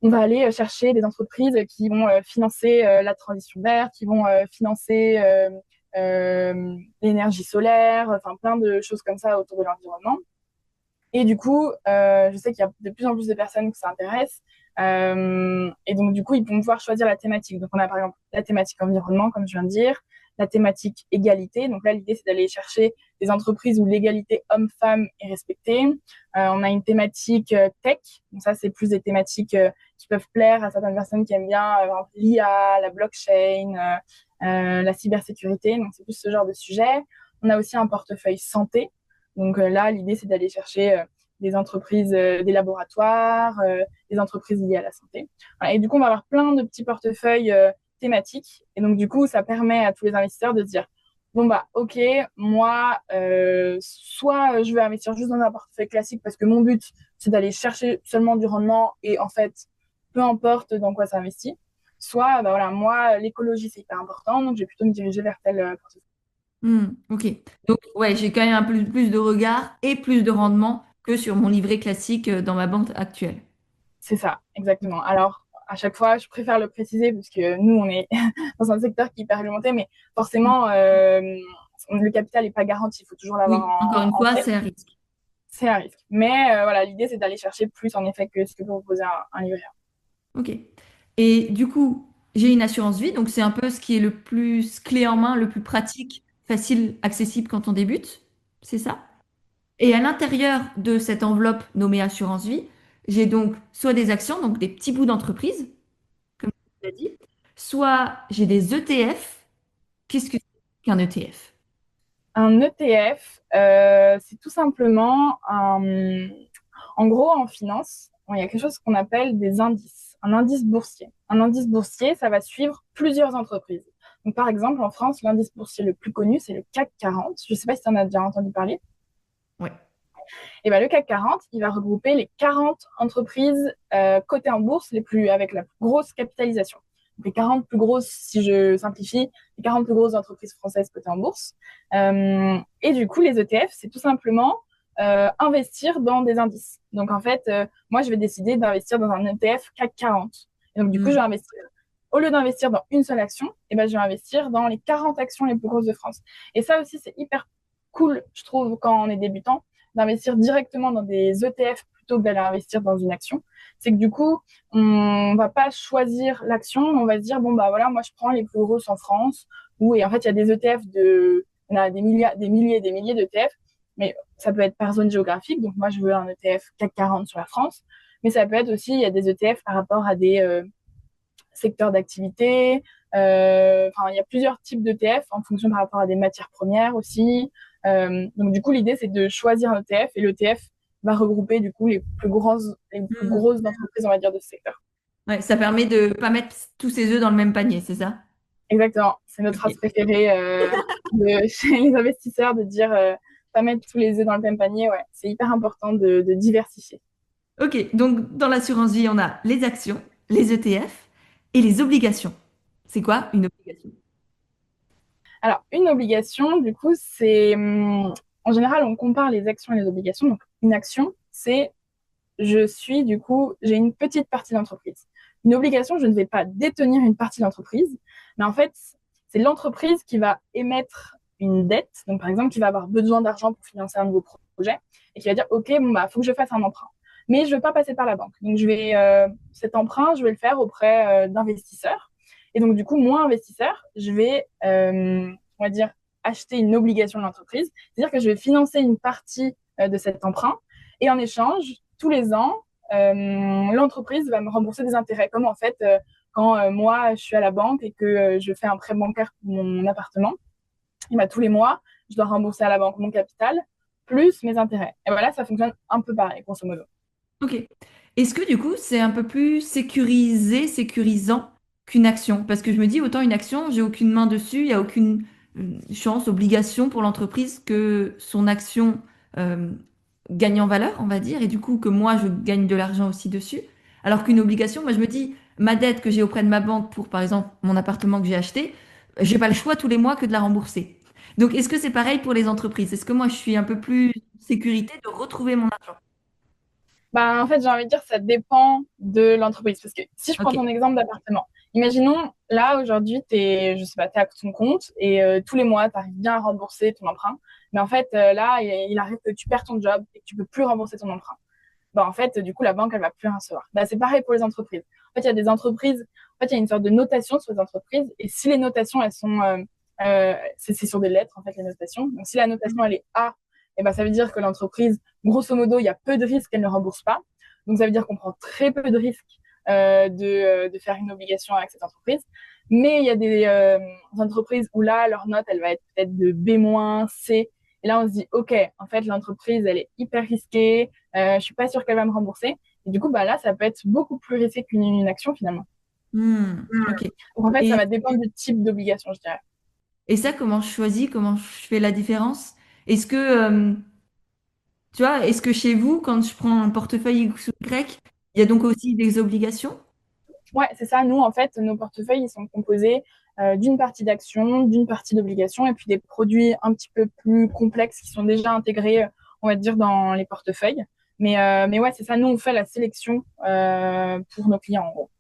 Speaker 2: on va aller chercher des entreprises qui vont financer la transition verte, qui vont financer l'énergie solaire, enfin plein de choses comme ça autour de l'environnement. Et du coup, je sais qu'il y a de plus en plus de personnes qui s'intéressent. Et donc, du coup, ils vont pouvoir choisir la thématique. Donc, on a par exemple la thématique environnement, comme je viens de dire, la thématique égalité. Donc là, l'idée, c'est d'aller chercher des entreprises où l'égalité homme-femme est respectée. On a une thématique tech. Donc ça, c'est plus des thématiques qui peuvent plaire à certaines personnes qui aiment bien l'IA, la blockchain, la cybersécurité. Donc, c'est plus ce genre de sujet. On a aussi un portefeuille santé. Donc là, l'idée, c'est d'aller chercher des entreprises, des laboratoires, des entreprises liées à la santé. Voilà. Et du coup, on va avoir plein de petits portefeuilles thématiques. Et donc, du coup, ça permet à tous les investisseurs de se dire, bon, bah, OK, moi, soit je vais investir juste dans un portefeuille classique parce que mon but, c'est d'aller chercher seulement du rendement et en fait, peu importe dans quoi ça investit. Soit, bah, voilà, moi, l'écologie, c'est hyper important, donc je vais plutôt me diriger vers tel portefeuille.
Speaker 1: Ok. Donc, ouais, j'ai quand même un peu plus de regard et plus de rendement que sur mon livret classique dans ma banque actuelle.
Speaker 2: C'est ça, exactement. Alors, à chaque fois, je préfère le préciser parce que nous, on est dans un secteur qui est hyper réglementé, mais forcément, le capital n'est pas garanti. Il faut toujours l'avoir
Speaker 1: Oui, encore une
Speaker 2: en
Speaker 1: fois,
Speaker 2: tête.
Speaker 1: c'est un risque.
Speaker 2: C'est un risque. Mais voilà, l'idée, c'est d'aller chercher plus, en effet, que ce que peut proposer un livret A.
Speaker 1: Ok. Et du coup, j'ai une assurance vie, donc c'est un peu ce qui est le plus clé en main, le plus pratique, facile, accessible quand on débute. C'est ça? Et à l'intérieur de cette enveloppe nommée assurance vie, j'ai donc soit des actions, donc des petits bouts d'entreprise, comme tu l'as dit, soit j'ai des ETF. Qu'est-ce que c'est qu'un ETF?
Speaker 2: Un ETF, c'est tout simplement en gros, en finance, il y a quelque chose qu'on appelle des indices, un indice boursier. Un indice boursier, ça va suivre plusieurs entreprises. Donc, par exemple, en France, l'indice boursier le plus connu, c'est le CAC 40. Je ne sais pas si tu en as déjà entendu parler.
Speaker 1: Ouais.
Speaker 2: Et ben, le CAC 40, il va regrouper les 40 entreprises cotées en bourse avec la plus grosse capitalisation. Donc, les 40 plus grosses, si je simplifie, les 40 plus grosses entreprises françaises cotées en bourse. Et du coup, les ETF, c'est tout simplement investir dans des indices. Donc, en fait, moi, je vais décider d'investir dans un ETF CAC 40. Et donc, du coup, je vais
Speaker 1: Hmm.
Speaker 2: investir, au lieu d'investir dans une seule action, et ben, je vais investir dans les 40 actions les plus grosses de France. Et ça aussi, c'est hyper cool, je trouve, quand on est débutant, d'investir directement dans des ETF plutôt que d'aller investir dans une action. C'est que du coup, on va pas choisir l'action, on va se dire, bon, bah voilà, moi, je prends les plus grosses en France, et en fait, il y a des ETF on a des milliers d'ETF, mais ça peut être par zone géographique. Donc, moi, je veux un ETF CAC 40 sur la France, mais ça peut être aussi, il y a des ETF par rapport à des secteurs d'activité. Enfin, il y a plusieurs types d'ETF en fonction par rapport à des matières premières aussi. Donc, du coup, l'idée, c'est de choisir un ETF et l'ETF va regrouper, du coup, les plus
Speaker 1: Hmm.
Speaker 2: grosses entreprises, on va dire, de ce secteur.
Speaker 1: Ouais, ça permet de ne pas mettre tous ses œufs dans le même panier, c'est ça?
Speaker 2: Exactement. C'est notre phrase
Speaker 1: Ok.
Speaker 2: préférée chez les investisseurs de dire pas mettre tous les œufs dans le même panier. Ouais, c'est hyper important de diversifier.
Speaker 1: Ok, donc dans l'assurance vie, on a les actions, les ETF et les obligations. C'est quoi une obligation?
Speaker 2: Alors, une obligation, du coup, en général, on compare les actions et les obligations. Donc, une action, c'est du coup, j'ai une petite partie d'entreprise. Une obligation, je ne vais pas détenir une partie d'entreprise, mais en fait, c'est l'entreprise qui va émettre une dette, donc par exemple, qui va avoir besoin d'argent pour financer un nouveau projet, et qui va dire, OK, bon, bah, faut que je fasse un emprunt. Mais je ne vais pas passer par la banque. Donc, cet emprunt, je vais le faire auprès d'investisseurs. Et donc, du coup, moi, investisseur, je vais, on va dire, acheter une obligation de l'entreprise. C'est-à-dire que je vais financer une partie de cet emprunt. Et en échange, tous les ans, l'entreprise va me rembourser des intérêts. Comme en fait, quand moi, je suis à la banque et que je fais un prêt bancaire pour mon appartement, et bah, tous les mois, je dois rembourser à la banque mon capital plus mes intérêts. Et voilà, ça fonctionne un peu pareil, grosso modo.
Speaker 1: Ok. Est-ce que du coup, c'est un peu plus sécurisé, sécurisant qu'une action? Parce que je me dis, autant une action, j'ai aucune main dessus, il n'y a aucune chance, obligation pour l'entreprise que son action euh, gagne en valeur, on va dire, et du coup que moi, je gagne de l'argent aussi dessus. Alors qu'une obligation, moi, je me dis, ma dette que j'ai auprès de ma banque pour, par exemple, mon appartement que j'ai acheté, j'ai pas le choix tous les mois que de la rembourser. Donc, est-ce que c'est pareil pour les entreprises? Est-ce que moi, je suis un peu plus sécurité de retrouver mon argent?
Speaker 2: Bah, en fait, j'ai envie de dire, ça dépend de l'entreprise. Parce que si je prends
Speaker 1: Ok.
Speaker 2: ton exemple d'appartement, imaginons, là, aujourd'hui, je sais pas, t'es à ton compte et tous les mois, tu arrives bien à rembourser ton emprunt. Mais en fait, là, il arrive que tu perds ton job et que tu peux plus rembourser ton emprunt. Bah, en fait, du coup, la banque, elle va plus rien recevoir. Bah, c'est pareil pour les entreprises. En fait, il y a des entreprises, en fait, il y a une sorte de notation sur les entreprises. Et si les notations, elles sont, c'est sur des lettres, en fait, les notations. Donc, si la notation, elle est A, et ben, ça veut dire que l'entreprise, grosso modo, il y a peu de risques qu'elle ne rembourse pas. Donc, ça veut dire qu'on prend très peu de risques de faire une obligation avec cette entreprise. Mais il y a des entreprises où là, leur note, elle va être peut-être de B-, C. Et là, on se dit, OK, en fait, l'entreprise, elle est hyper risquée. Je suis pas sûre qu'elle va me rembourser. Et du coup, bah là, ça peut être beaucoup plus risqué qu'une action finalement.
Speaker 1: Ok.
Speaker 2: Donc en fait, ça
Speaker 1: Et,
Speaker 2: va dépendre du type d'obligation, je dirais.
Speaker 1: et ça, comment je choisis, comment je fais la différence? Est-ce que, tu vois, est-ce que chez vous, quand je prends un portefeuille X ou Y, il y a donc aussi des obligations?
Speaker 2: Ouais, c'est ça. Nous, en fait, nos portefeuilles, ils sont composés d'une partie d'actions, d'une partie d'obligations, et puis des produits un petit peu plus complexes qui sont déjà intégrés, on va dire, dans les portefeuilles. Mais ouais, c'est ça. Nous, on fait la sélection pour nos clients, en gros.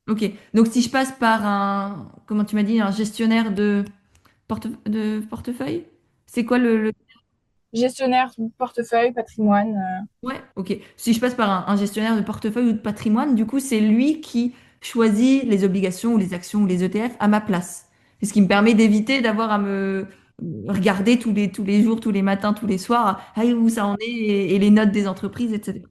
Speaker 1: Ok. Donc si je passe par un, comment tu m'as dit, un gestionnaire de portefeuille, c'est quoi le...
Speaker 2: Gestionnaire, portefeuille, patrimoine.
Speaker 1: Ouais, ok. Si je passe par un gestionnaire de portefeuille ou de patrimoine, du coup, c'est lui qui choisit les obligations ou les actions ou les ETF à ma place. C'est ce qui me permet d'éviter d'avoir à me regarder tous les jours, tous les matins, tous les soirs, ah, où ça en est et les notes des entreprises, etc.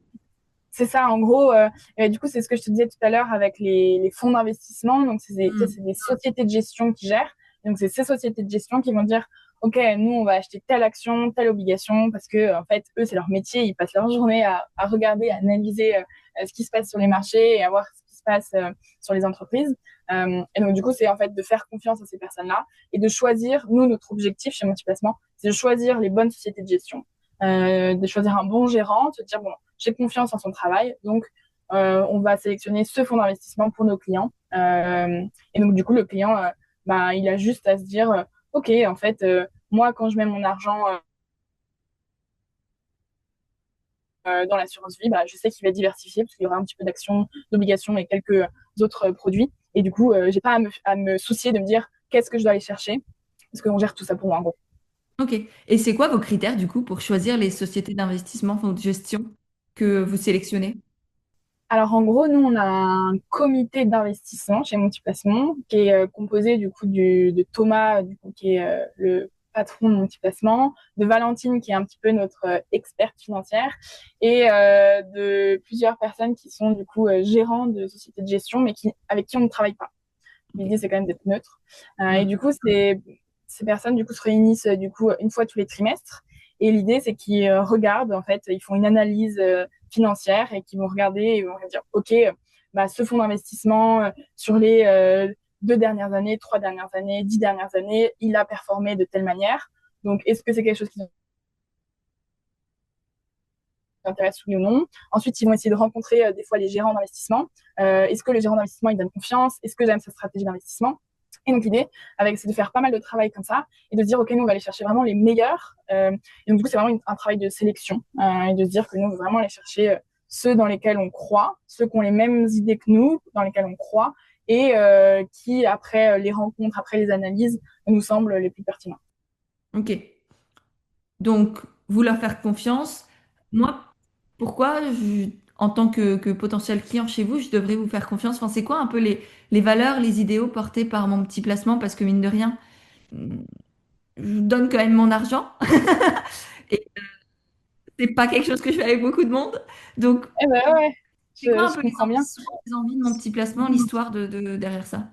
Speaker 2: C'est ça, en gros. Du coup, c'est ce que je te disais tout à l'heure avec les fonds d'investissement. Donc, tu sais,
Speaker 1: Hmm.
Speaker 2: c'est des sociétés de gestion qui gèrent. Donc, c'est ces sociétés de gestion qui vont dire, OK, nous, on va acheter telle action, telle obligation, parce que, en fait, eux, c'est leur métier. Ils passent leur journée à regarder, à analyser ce qui se passe sur les marchés et à voir ce qui se passe sur les entreprises. Et donc, du coup, c'est en fait de faire confiance à ces personnes-là et de choisir, nous, notre objectif chez Multiplacement, c'est de choisir les bonnes sociétés de gestion, de choisir un bon gérant, de se dire, bon, j'ai confiance en son travail, donc on va sélectionner ce fonds d'investissement pour nos clients. Et donc, du coup, le client, bah, il a juste à se dire, OK, en fait, moi, quand je mets mon argent dans l'assurance vie, bah, je sais qu'il va diversifier parce qu'il y aura un petit peu d'actions, d'obligations et quelques autres produits. Et du coup, j'ai pas à me soucier de me dire qu'est-ce que je dois aller chercher parce qu'on gère tout ça pour moi, en gros.
Speaker 1: Ok. Et c'est quoi vos critères, du coup, pour choisir les sociétés d'investissement, enfin, ou de gestion que vous sélectionnez?
Speaker 2: Alors en gros, nous, on a un comité d'investissement chez Multiplacement qui est composé du coup de Thomas, du coup, qui est le patron de Multiplacement, de Valentine, qui est un petit peu notre experte financière, et de plusieurs personnes qui sont du coup gérants de sociétés de gestion, mais avec qui on ne travaille pas.
Speaker 1: Ok.
Speaker 2: L'idée, c'est quand même d'être neutre. Et
Speaker 1: Hmm.
Speaker 2: du coup, ces personnes du coup se réunissent du coup une fois tous les trimestres. Et l'idée, c'est qu'ils regardent, en fait, ils font une analyse financière et qu'ils vont regarder et vont dire, OK, bah, ce fonds d'investissement sur les 2 dernières années, 3 dernières années, 10 dernières années, il a performé de telle manière. Donc, est-ce que c'est quelque chose qui nous intéresse oui ou non? Ensuite, ils vont essayer de rencontrer des fois les gérants d'investissement. Est-ce que le gérant d'investissement, il donne confiance? Est-ce que j'aime sa stratégie d'investissement? Et donc, l'idée, c'est de faire pas mal de travail comme ça et de se dire, OK, nous, on va aller chercher vraiment les meilleurs. Et donc, du coup, c'est vraiment un travail de sélection et de se dire que nous, on veut vraiment aller chercher ceux dans lesquels on croit, ceux qui ont les mêmes idées que nous, dans lesquels on croit et qui, après les rencontres, après les analyses, nous semblent les plus pertinents.
Speaker 1: Ok. Donc, vous leur faire confiance. Moi, pourquoi, en tant que potentiel client chez vous, je devrais vous faire confiance? Enfin, c'est quoi un peu les valeurs, les idéaux portés par mon petit placement? Parce que mine de rien, je vous donne quand même mon argent. Et c'est pas quelque chose que je fais avec beaucoup de monde. Donc,
Speaker 2: Eh ben ouais,
Speaker 1: c'est quoi un
Speaker 2: je
Speaker 1: peu les
Speaker 2: comprends bien.
Speaker 1: ambitions, les envies de mon petit placement, l'histoire derrière ça?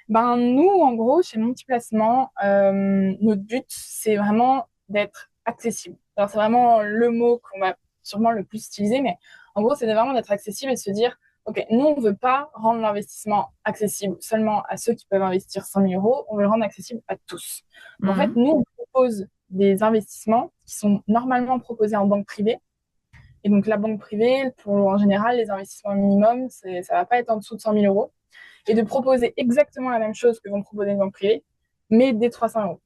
Speaker 2: Ben, nous, en gros, chez Multiplacement, notre but, c'est vraiment d'être accessible. Alors, c'est vraiment le mot qu'on va sûrement le plus utiliser, mais en gros, c'est vraiment d'être accessible et de se dire, OK, nous, on ne veut pas rendre l'investissement accessible seulement à ceux qui peuvent investir 100 000 euros, on veut le rendre accessible à tous. Donc, en fait,
Speaker 1: Mhm.
Speaker 2: nous, on propose des investissements qui sont normalement proposés en banque privée. Et donc, la banque privée, en général, les investissements minimum, ça ne va pas être en dessous de 100 000 euros. Et de proposer exactement la même chose que vont proposer les banques privées, mais dès 300 euros.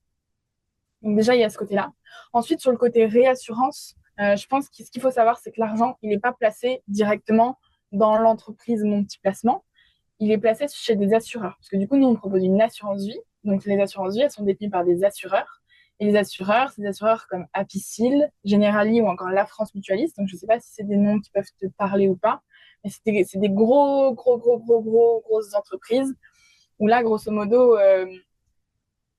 Speaker 2: Donc déjà, il y a ce côté-là. Ensuite, sur le côté réassurance, je pense que ce qu'il faut savoir, c'est que l'argent, il n'est pas placé directement dans l'entreprise Mon Petit Placement. Il est placé chez des assureurs. Parce que du coup, nous, on propose une assurance vie. Donc, les assurances vie, elles sont détenues par des assureurs. Et les assureurs, c'est des assureurs comme Apicil, Generali ou encore La France Mutualiste. Donc, je ne sais pas si c'est des noms qui peuvent te parler ou pas. Mais c'est des grosses entreprises où là, grosso modo,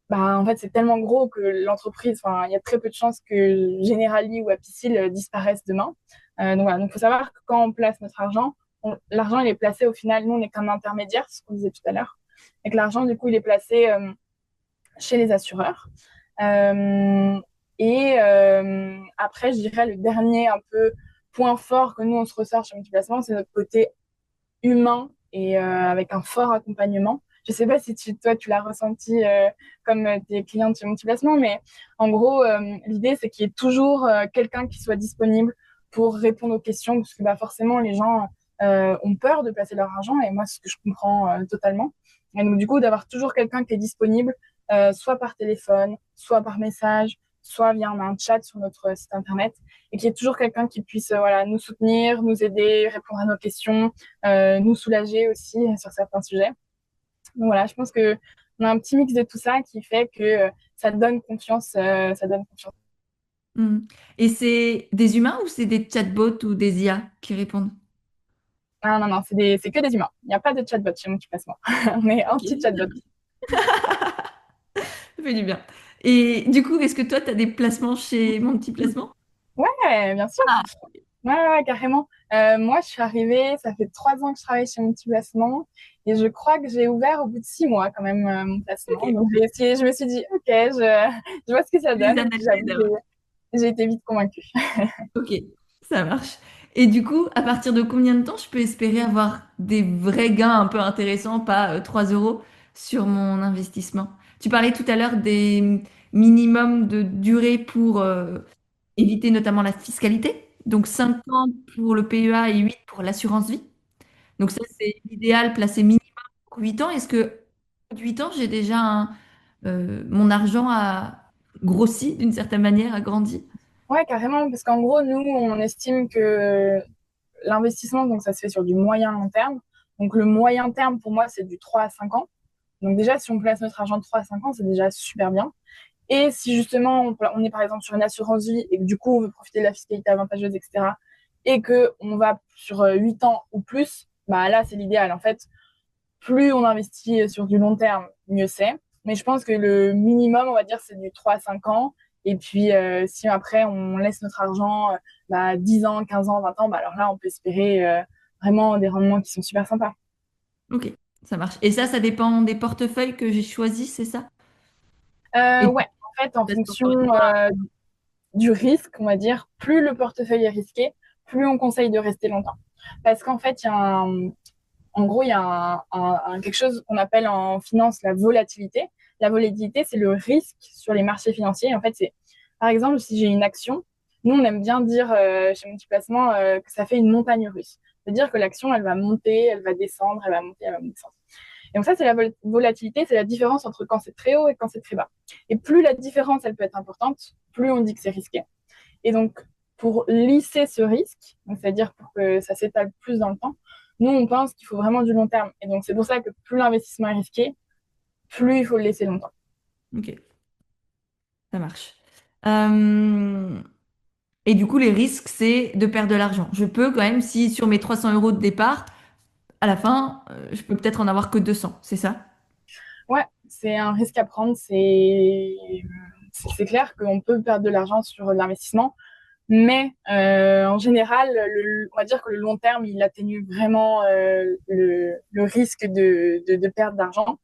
Speaker 2: bah, en fait, c'est tellement gros que l'entreprise, enfin, il y a très peu de chances que Generali ou Apicil disparaissent demain. Donc voilà, donc faut savoir que quand on place notre argent, l'argent il est placé au final, nous on est comme intermédiaire, ce qu'on disait tout à l'heure, et que l'argent du coup il est placé chez les assureurs. Euh, Après, je dirais le dernier un peu point fort que nous on se ressort chez Multiplacement, c'est notre côté humain et avec un fort accompagnement. Je ne sais pas si toi, tu l'as ressenti comme tes clients chez Multiplacement, mais en gros, l'idée, c'est qu'il y ait toujours quelqu'un qui soit disponible pour répondre aux questions, parce que bah, forcément, les gens ont peur de placer leur argent, et moi, c'est ce que je comprends totalement. Et donc, du coup, d'avoir toujours quelqu'un qui est disponible, soit par téléphone, soit par message, soit via un chat sur notre site internet, et qu'il y ait toujours quelqu'un qui puisse voilà, nous soutenir, nous aider, répondre à nos questions, nous soulager aussi sur certains sujets. Donc voilà, je pense que on a un petit mix de tout ça qui fait que ça donne confiance, ça donne confiance.
Speaker 1: Mhm. Et c'est des humains ou c'est des chatbots ou des IA qui répondent?
Speaker 2: Ah, non, non, c'est que des humains. Il n'y a pas de chatbot chez Multiplacement. On est
Speaker 1: Ok,
Speaker 2: anti-chatbot.
Speaker 1: ça fait du bien. Et du coup, est-ce que toi, tu as des placements chez Mon Petit Placement?
Speaker 2: Ouais, bien sûr.
Speaker 1: Ah,
Speaker 2: Ouais, ouais, carrément. Moi, je suis arrivée, ça fait 3 ans que je travaille chez Multiplacement et je crois que j'ai ouvert au bout de 6 mois quand même mon placement.
Speaker 1: ok.
Speaker 2: Donc, je me suis dit, ok, je vois ce que ça
Speaker 1: Les
Speaker 2: donne et puis
Speaker 1: analyses,
Speaker 2: j'avoue, j'ai été vite convaincue.
Speaker 1: ok, ça marche. Et du coup, à partir de combien de temps je peux espérer avoir des vrais gains un peu intéressants, pas 3 euros sur mon investissement? Tu parlais tout à l'heure des minimums de durée pour éviter notamment la fiscalité. Donc 5 ans pour le PEA et 8 pour l'assurance vie. Donc ça, c'est l'idéal, placé minimum pour 8 ans. Est-ce que au bout de 8 ans, j'ai déjà mon argent a grossi d'une certaine manière, a grandi?
Speaker 2: Ouais, carrément, parce qu'en gros, nous, on estime que l'investissement, donc ça se fait sur du moyen long terme. Donc le moyen terme, pour moi, c'est du 3 à 5 ans. Donc déjà, si on place notre argent de 3 à 5 ans, c'est déjà super bien. Et si justement, on est par exemple sur une assurance vie et que du coup, on veut profiter de la fiscalité avantageuse, etc., et qu'on va sur 8 ans ou plus, bah là, c'est l'idéal. En fait, plus on investit sur du long terme, mieux c'est. Mais je pense que le minimum, on va dire, c'est du 3 à 5 ans. Et puis, si après, on laisse notre argent bah, 10 ans, 15 ans, 20 ans, bah, alors là, on peut espérer vraiment des rendements qui sont super sympas.
Speaker 1: Ok, ça marche. Et ça dépend des portefeuilles que j'ai choisis, c'est ça? Et
Speaker 2: Ouais, en fait, en
Speaker 1: parce que
Speaker 2: fonction
Speaker 1: encore une fois,
Speaker 2: du risque, on va dire, plus le portefeuille est risqué, plus on conseille de rester longtemps. Parce qu'en fait, en gros, il y a quelque chose qu'on appelle en finance la volatilité. La volatilité, c'est le risque sur les marchés financiers. En fait, c'est, par exemple, si j'ai une action, nous, on aime bien dire chez Multiplacement que ça fait une montagne russe. C'est-à-dire que l'action, elle va monter, elle va descendre, elle va monter, elle va descendre. Et donc ça, c'est la volatilité, c'est la différence entre quand c'est très haut et quand c'est très bas. Et plus la différence, elle peut être importante, plus on dit que c'est risqué. Et donc, pour lisser ce risque, c'est-à-dire pour que ça s'étale plus dans le temps, nous, on pense qu'il faut vraiment du long terme. Et donc, c'est pour ça que plus l'investissement est risqué, plus il faut le laisser longtemps.
Speaker 1: ok, ça marche. Euh, Et du coup, les risques, c'est de perdre de l'argent. Je peux quand même, si sur mes 300 euros de départ, à la fin, je peux peut-être en avoir que 200, c'est ça?
Speaker 2: Ouais, c'est un risque à prendre. C'est clair qu'on peut perdre de l'argent sur l'investissement, mais en général, on va dire que le long terme, il atténue vraiment le risque de perte d'argent.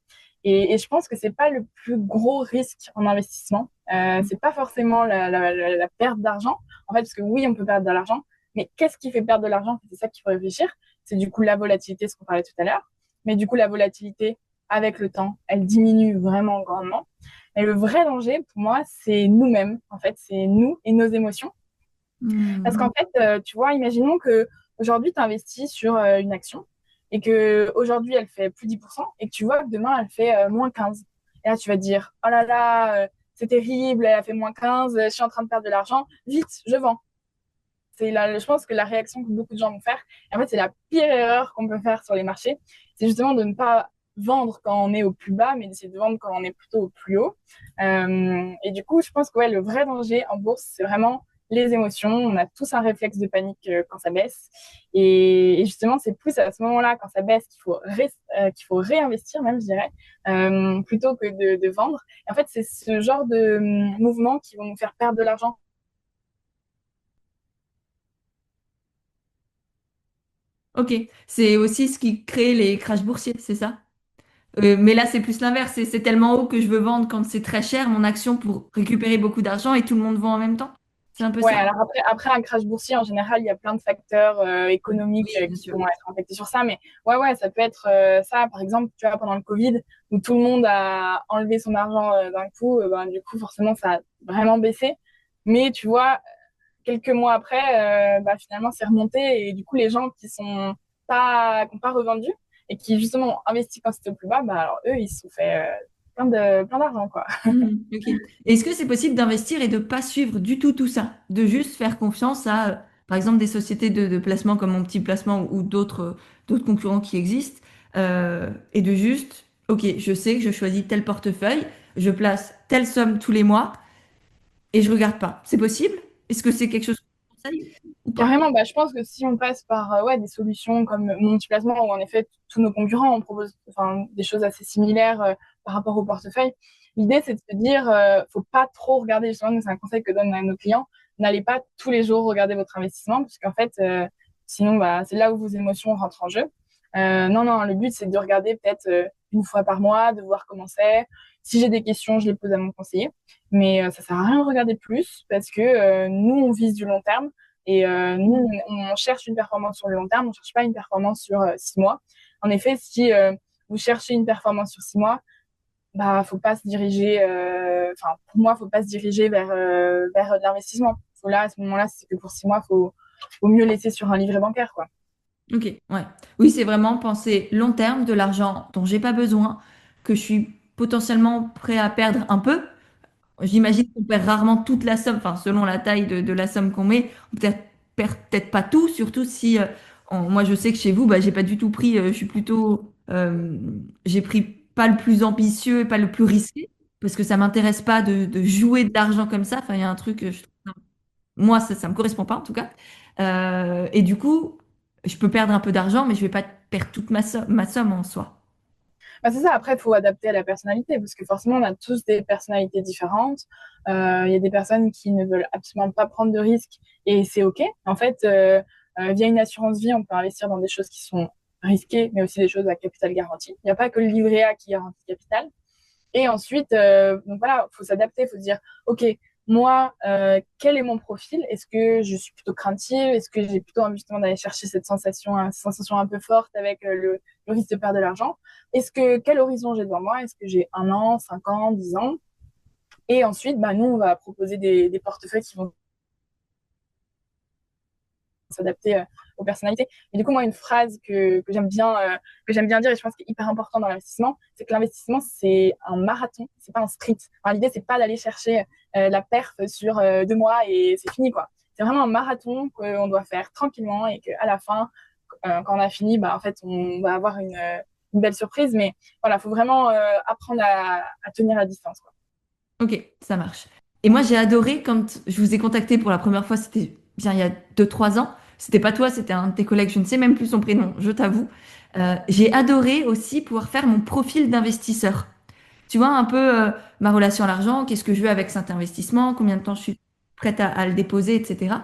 Speaker 2: Et je pense que c'est pas le plus gros risque en investissement. C'est pas forcément la perte d'argent, en fait, parce que oui, on peut perdre de l'argent, mais qu'est-ce qui fait perdre de l'argent? C'est ça qu'il faut réfléchir. c'est du coup la volatilité, ce qu'on parlait tout à l'heure. Mais du coup, la volatilité, avec le temps, elle diminue vraiment grandement. Et le vrai danger, pour moi, c'est nous-mêmes. En fait, c'est nous et nos émotions. Parce
Speaker 1: Hmm.
Speaker 2: qu'en fait, tu vois, imaginons que aujourd'hui tu investis sur une action et que aujourd'hui elle fait plus 10% et que tu vois que demain elle fait moins 15. Et là, tu vas te dire, oh là là, c'est terrible, elle a fait moins 15, je suis en train de perdre de l'argent, vite, je vends. Je pense que la réaction que beaucoup de gens vont faire, et en fait, c'est la pire erreur qu'on peut faire sur les marchés, c'est justement de ne pas vendre quand on est au plus bas, mais d'essayer de vendre quand on est plutôt au plus haut. Et du coup, je pense que ouais, le vrai danger en bourse, c'est vraiment les émotions. On a tous un réflexe de panique quand ça baisse. Et justement, c'est plus à ce moment-là, quand ça baisse, qu'il faut réinvestir, même, je dirais, plutôt que de vendre. Et en fait, c'est ce genre de mouvements qui vont nous faire perdre de l'argent.
Speaker 1: Ok, c'est aussi ce qui crée les crashs boursiers, c'est ça? Mais là, c'est plus l'inverse. C'est tellement haut que je veux vendre quand c'est très cher mon action pour récupérer beaucoup d'argent et tout le monde vend en même temps. C'est un peu
Speaker 2: Ouais,
Speaker 1: ça?
Speaker 2: alors après un crash boursier, en général, il y a plein de facteurs économiques
Speaker 1: Oui, bien
Speaker 2: qui
Speaker 1: sûr.
Speaker 2: vont être affectés sur ça. Mais ouais, ça peut être ça, par exemple, tu vois, pendant le Covid, où tout le monde a enlevé son argent d'un coup, ben, du coup, forcément, ça a vraiment baissé. Mais tu vois, quelques mois après, bah, finalement, c'est remonté. Et du coup, les gens qui ont pas revendu et qui, justement, ont investi quand c'était au plus bas, bah, alors eux, ils se sont fait plein d'argent, quoi.
Speaker 1: Mhm, ok. Est-ce que c'est possible d'investir et de pas suivre du tout ça, de juste faire confiance à, par exemple, des sociétés de placement comme mon petit placement ou d'autres concurrents qui existent, et de juste, ok, je sais que je choisis tel portefeuille, je place telle somme tous les mois et je regarde pas. C'est possible? Est-ce que c'est quelque chose que tu conseilles ou pas?
Speaker 2: Carrément, bah, je pense que si on passe par ouais, des solutions comme mon petit placement, où en effet tous nos concurrents on propose enfin, des choses assez similaires par rapport au portefeuille, l'idée c'est de se dire, faut pas trop regarder, justement, nous, c'est un conseil que donne à nos clients, n'allez pas tous les jours regarder votre investissement, parce qu'en fait, sinon bah, c'est là où vos émotions rentrent en jeu. Non, le but c'est de regarder peut-être une fois par mois, de voir comment c'est. Si j'ai des questions, je les pose à mon conseiller. Mais ça sert à rien de regarder plus, parce que nous, on vise du long terme. Et nous, on cherche une performance sur le long terme, on ne cherche pas une performance sur 6 mois. En effet, si vous cherchez une performance sur 6 mois, bah, faut pas se diriger, enfin, pour moi, faut pas se diriger vers de l'investissement. Faut là, à ce moment-là, c'est que pour 6 mois, faut mieux laisser sur un livret bancaire, quoi.
Speaker 1: Ok, ouais. Oui, c'est vraiment penser long terme, de l'argent dont j'ai pas besoin, que je suis potentiellement prêt à perdre un peu. J'imagine qu'on perd rarement toute la somme, enfin selon la taille de la somme qu'on met, on perd peut-être pas tout, surtout si moi je sais que chez vous, bah, j'ai pas du tout pris, je suis plutôt, j'ai pris pas le plus ambitieux et pas le plus risqué, parce que ça m'intéresse pas de jouer de l'argent comme ça. Enfin, il y a un truc, moi ça me correspond pas en tout cas. Et du coup, je peux perdre un peu d'argent, mais je vais pas perdre toute ma somme en soi.
Speaker 2: Bah, c'est ça, après, il faut adapter à la personnalité, parce que forcément, on a tous des personnalités différentes. Il y a des personnes qui ne veulent absolument pas prendre de risques, et c'est OK. En fait, via une assurance vie, on peut investir dans des choses qui sont risquées, mais aussi des choses à capital garanti. Il n'y a pas que le livret A qui garantit le capital. Et ensuite, donc voilà, faut s'adapter, faut se dire, OK, moi, quel est mon profil? Est-ce que je suis plutôt craintive? Est-ce que j'ai plutôt envie justement d'aller chercher cette sensation un peu forte avec le risque de perdre de l'argent? Quel horizon j'ai devant moi? Est-ce que j'ai 1 an, 5 ans, 10 ans? Et ensuite, bah, nous, on va proposer des portefeuilles qui vont s'adapter aux personnalités. Et du coup, moi, une phrase que j'aime bien dire et je pense qu'il est hyper important dans l'investissement, c'est que l'investissement, c'est un marathon, c'est pas un sprint. Enfin, l'idée, c'est pas d'aller chercher la perf sur 2 mois et c'est fini, quoi. C'est vraiment un marathon qu'on doit faire tranquillement et qu'à la fin, quand on a fini, bah, en fait, on va avoir une belle surprise. Mais voilà, il faut vraiment apprendre à tenir la distance, quoi.
Speaker 1: Ok, ça marche. Et moi, j'ai adoré quand je vous ai contacté pour la première fois, c'était bien il y a 2 3 ans. C'était pas toi, c'était un de tes collègues, je ne sais même plus son prénom, je t'avoue. J'ai adoré aussi pouvoir faire mon profil d'investisseur. Tu vois, un peu ma relation à l'argent, qu'est-ce que je veux avec cet investissement, combien de temps je suis prête à le déposer, etc.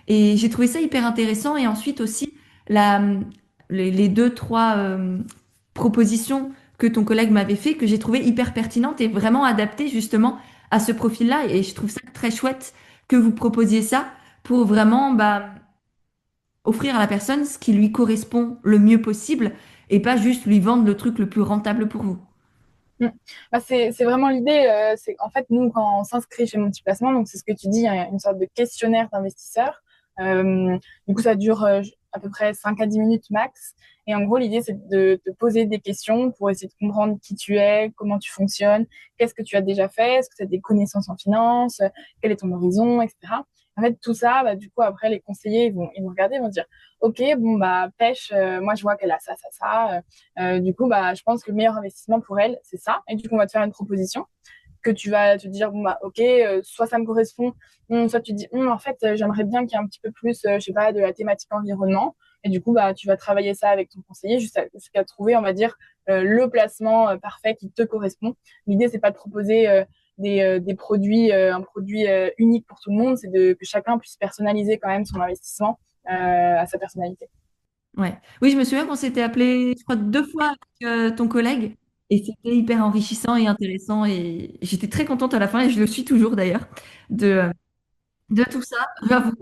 Speaker 1: Et j'ai trouvé ça hyper intéressant. Et ensuite aussi, la, les 2 3 propositions que ton collègue m'avait fait, que j'ai trouvé hyper pertinentes et vraiment adaptées justement à ce profil-là. Et je trouve ça très chouette que vous proposiez ça pour vraiment bah, offrir à la personne ce qui lui correspond le mieux possible et pas juste lui vendre le truc le plus rentable pour vous.
Speaker 2: Mm. Bah, c'est vraiment l'idée. C'est en fait nous quand on s'inscrit chez Mon Petit Placement, donc c'est ce que tu dis, il y a une sorte de questionnaire d'investisseurs. Du coup, ça dure à peu près 5 à 10 minutes max. Et en gros, l'idée, c'est de te poser des questions pour essayer de comprendre qui tu es, comment tu fonctionnes, qu'est-ce que tu as déjà fait, est-ce que tu as des connaissances en finance, quel est ton horizon, etc. En fait, tout ça, bah, du coup, après, les conseillers, ils vont regarder, ils vont dire, OK, bon, bah, pêche, moi, je vois qu'elle a ça, ça, ça. Du coup, bah, je pense que le meilleur investissement pour elle, c'est ça. Et du coup, on va te faire une proposition que tu vas te dire, bon, bah, ok, soit ça me correspond, soit tu te dis, en fait, j'aimerais bien qu'il y ait un petit peu plus, je sais pas, de la thématique environnement. Et du coup, bah, tu vas travailler ça avec ton conseiller jusqu'à trouver, on va dire, le placement parfait qui te correspond. L'idée, c'est pas de proposer des produits, un produit unique pour tout le monde, c'est que chacun puisse personnaliser quand même son investissement à sa personnalité.
Speaker 1: Ouais. Oui, je me souviens qu'on s'était appelé, je crois, 2 fois avec ton collègue et c'était hyper enrichissant et intéressant et j'étais très contente à la fin et je le suis toujours d'ailleurs de, de tout ça. J'avoue,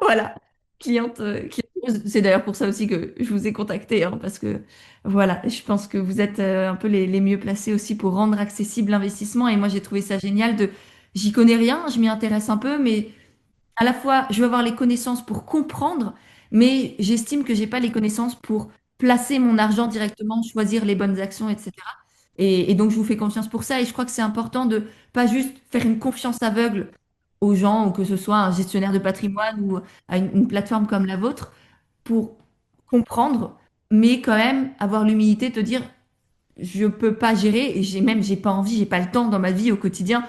Speaker 1: voilà. C'est d'ailleurs pour ça aussi que je vous ai contacté hein, parce que voilà, je pense que vous êtes un peu les mieux placés aussi pour rendre accessible l'investissement et moi j'ai trouvé ça génial j'y connais rien, je m'y intéresse un peu, mais à la fois, je veux avoir les connaissances pour comprendre, mais j'estime que j'ai pas les connaissances pour placer mon argent directement, choisir les bonnes actions, etc. Et donc, je vous fais confiance pour ça. Et je crois que c'est important de pas juste faire une confiance aveugle aux gens, ou que ce soit un gestionnaire de patrimoine ou à une plateforme comme la vôtre, pour comprendre, mais quand même avoir l'humilité de te dire, je peux pas gérer et j'ai pas envie, j'ai pas le temps dans ma vie au quotidien.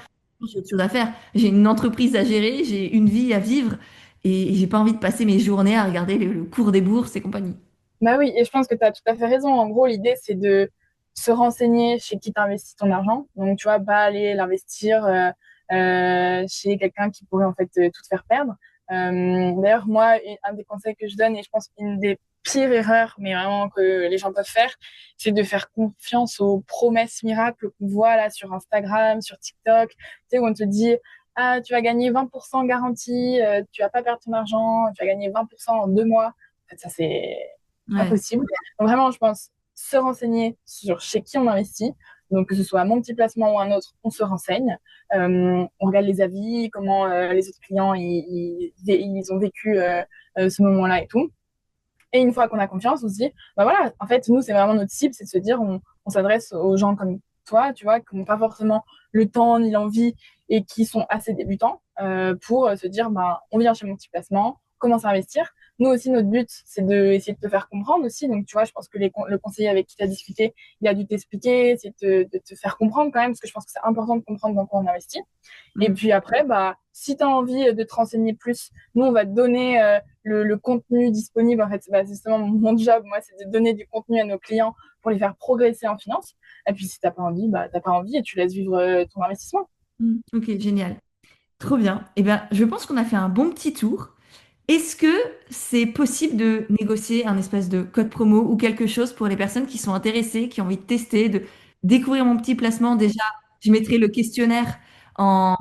Speaker 1: J'ai autre chose à faire. J'ai une entreprise à gérer, j'ai une vie à vivre et j'ai pas envie de passer mes journées à regarder le cours des bourses et compagnie.
Speaker 2: Bah oui, et je pense que tu as tout à fait raison. En gros, l'idée, c'est de se renseigner chez qui tu investis ton argent. Donc, tu vois, pas aller l'investir chez quelqu'un qui pourrait en fait tout te faire perdre. D'ailleurs, moi, un des conseils que je donne, et je pense qu'une des pires erreurs, mais vraiment que les gens peuvent faire, c'est de faire confiance aux promesses miracles qu'on voit là sur Instagram, sur TikTok, tu sais, où on te dit, ah, tu vas gagner 20% garantie, tu vas pas perdre ton argent, tu vas gagner 20% en 2 mois. En fait, ça, c'est pas
Speaker 1: Ouais.
Speaker 2: possible. Donc vraiment, je pense se renseigner sur chez qui on investit. Donc, que ce soit mon petit placement ou un autre, on se renseigne. On regarde les avis, comment les autres clients ils ont vécu ce moment-là et tout. Et une fois qu'on a confiance, on se dit, bah voilà, en fait, nous, c'est vraiment notre cible, c'est de se dire, on s'adresse aux gens comme toi, tu vois, qui n'ont pas forcément le temps ni l'envie et qui sont assez débutants pour se dire, bah, on vient chez mon petit placement, on commence à investir. Nous aussi, notre but, c'est d'essayer de te faire comprendre aussi. Donc, tu vois, je pense que le conseiller avec qui tu as discuté, il a dû t'expliquer, essayer de te faire comprendre quand même, parce que je pense que c'est important de comprendre dans quoi on investit. Et
Speaker 1: Mm.
Speaker 2: puis après, bah, si tu as envie de te renseigner plus, nous, on va te donner le contenu disponible. En fait, bah, c'est justement mon job, moi, c'est de donner du contenu à nos clients pour les faire progresser en finance. Et puis, si t'as pas envie, bah, t'as pas envie et tu laisses vivre ton investissement.
Speaker 1: Mm. Ok, génial. Trop bien. Eh bien, je pense qu'on a fait un bon petit tour. Est-ce que c'est possible de négocier un espèce de code promo ou quelque chose pour les personnes qui sont intéressées, qui ont envie de tester, de découvrir mon petit placement? Déjà, je mettrai le questionnaire en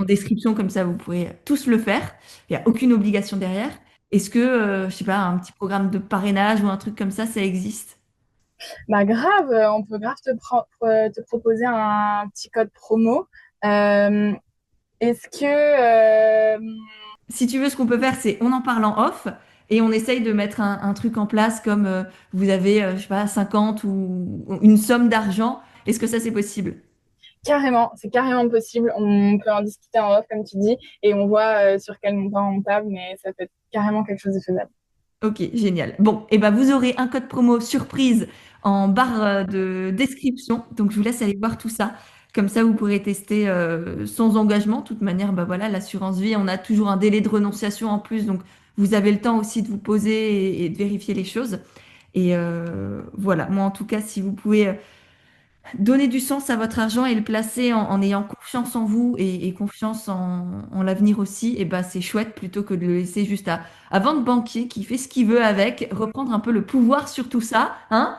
Speaker 1: description, comme ça vous pourrez tous le faire. Il n'y a aucune obligation derrière. Est-ce que, je sais pas, un petit programme de parrainage ou un truc comme ça existe?
Speaker 2: Bah, grave, on peut grave te proposer un petit code promo. Euh, est-ce que,
Speaker 1: Si tu veux, ce qu'on peut faire, c'est on en parle en off et on essaye de mettre un truc en place comme vous avez, je sais pas, 50 ou une somme d'argent. Est-ce que ça, c'est possible?
Speaker 2: carrément, c'est carrément possible. On peut en discuter en off, comme tu dis, et on voit sur quel montant on table, mais ça peut être carrément quelque chose de faisable.
Speaker 1: Ok, génial. Bon, et ben vous aurez un code promo surprise en barre de description. Donc je vous laisse aller voir tout ça. Comme ça, vous pourrez tester sans engagement. De toute manière, bah voilà, l'assurance vie, on a toujours un délai de renonciation en plus. Donc vous avez le temps aussi de vous poser et de vérifier les choses. Et voilà, moi en tout cas, si vous pouvez donner du sens à votre argent et le placer en ayant confiance en vous et confiance en l'avenir aussi, et ben c'est chouette plutôt que de le laisser juste à votre banquier qui fait ce qu'il veut avec, reprendre un peu le pouvoir sur tout ça, hein?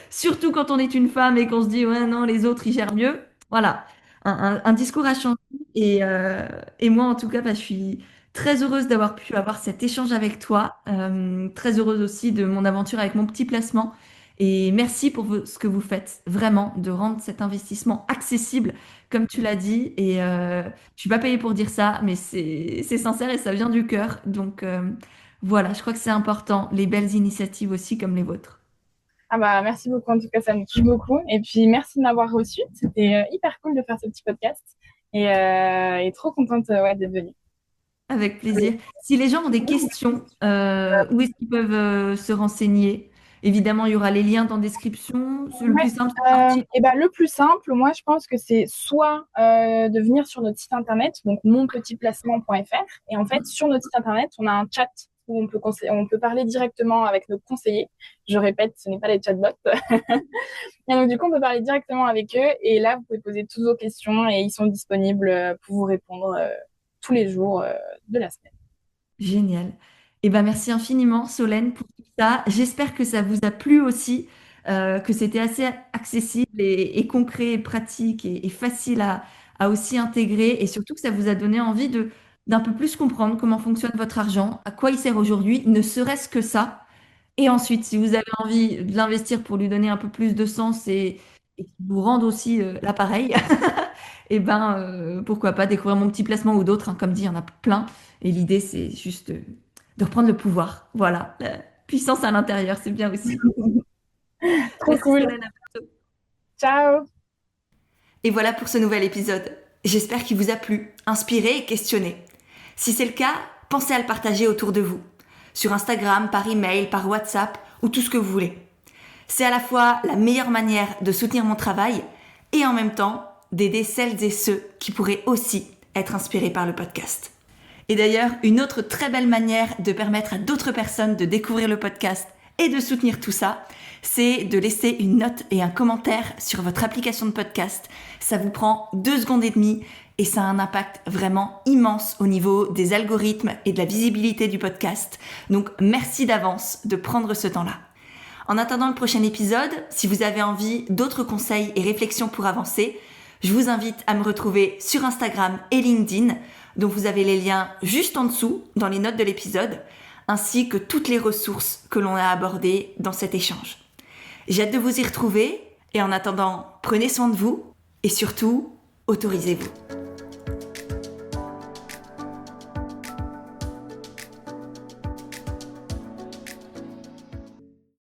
Speaker 1: Surtout quand on est une femme et qu'on se dit ouais non les autres ils gèrent mieux. Voilà, un discours à changer et moi en tout cas bah, je suis Très heureuse d'avoir pu avoir cet échange avec toi. Très heureuse aussi de mon aventure avec mon petit placement. Et merci pour ce que vous faites, vraiment, de rendre cet investissement accessible, comme tu l'as dit. Et je suis pas payée pour dire ça, mais c'est sincère et ça vient du cœur. Donc voilà, je crois que c'est important, les belles initiatives aussi comme les vôtres.
Speaker 2: Ah bah merci beaucoup, en tout cas ça me touche beaucoup. Et puis merci de m'avoir reçu. C'était hyper cool de faire ce petit podcast et trop contente ouais, d'être venue.
Speaker 1: Avec plaisir. Si les gens ont des questions, où est-ce qu'ils peuvent se renseigner? Évidemment, il y aura les liens dans la description. C'est le
Speaker 2: Ouais,
Speaker 1: plus simple, c'est parti.
Speaker 2: et ben, le plus simple, moi, je pense que c'est soit de venir sur notre site internet, donc monpetitplacement.fr. Et en fait, sur notre site internet, on a un chat où on peut parler directement avec nos conseillers. Je répète, ce n'est pas les chatbots. Et donc, du coup, on peut parler directement avec eux. Et là, vous pouvez poser toutes vos questions et ils sont disponibles pour vous répondre tous les jours de la semaine.
Speaker 1: Génial. Eh ben, merci infiniment, Solène, pour tout ça. J'espère que ça vous a plu aussi, que c'était assez accessible et concret, et pratique et facile à aussi intégrer et surtout que ça vous a donné envie d'un peu plus comprendre comment fonctionne votre argent, à quoi il sert aujourd'hui, ne serait-ce que ça. Et ensuite, si vous avez envie de l'investir pour lui donner un peu plus de sens et qu'il vous rende aussi l'appareil, et ben pourquoi pas découvrir mon petit placement ou d'autres, hein. Comme dit, il y en a plein. Et l'idée, c'est juste de reprendre le pouvoir. Voilà, la puissance à l'intérieur, c'est bien aussi.
Speaker 2: Trop
Speaker 1: Merci
Speaker 2: cool.
Speaker 1: Solène.
Speaker 2: Ciao!
Speaker 1: Et voilà pour ce nouvel épisode. J'espère qu'il vous a plu, inspiré et questionné. Si c'est le cas, pensez à le partager autour de vous. Sur Instagram, par email, par WhatsApp ou tout ce que vous voulez. C'est à la fois la meilleure manière de soutenir mon travail et en même temps d'aider celles et ceux qui pourraient aussi être inspirés par le podcast. Et d'ailleurs, une autre très belle manière de permettre à d'autres personnes de découvrir le podcast et de soutenir tout ça, c'est de laisser une note et un commentaire sur votre application de podcast. Ça vous prend 2 secondes et demie et ça a un impact vraiment immense au niveau des algorithmes et de la visibilité du podcast. Donc merci d'avance de prendre ce temps-là. En attendant le prochain épisode, si vous avez envie d'autres conseils et réflexions pour avancer, je vous invite à me retrouver sur Instagram et LinkedIn, dont vous avez les liens juste en dessous dans les notes de l'épisode, ainsi que toutes les ressources que l'on a abordées dans cet échange. J'ai hâte de vous y retrouver et en attendant, prenez soin de vous et surtout, autorisez-vous.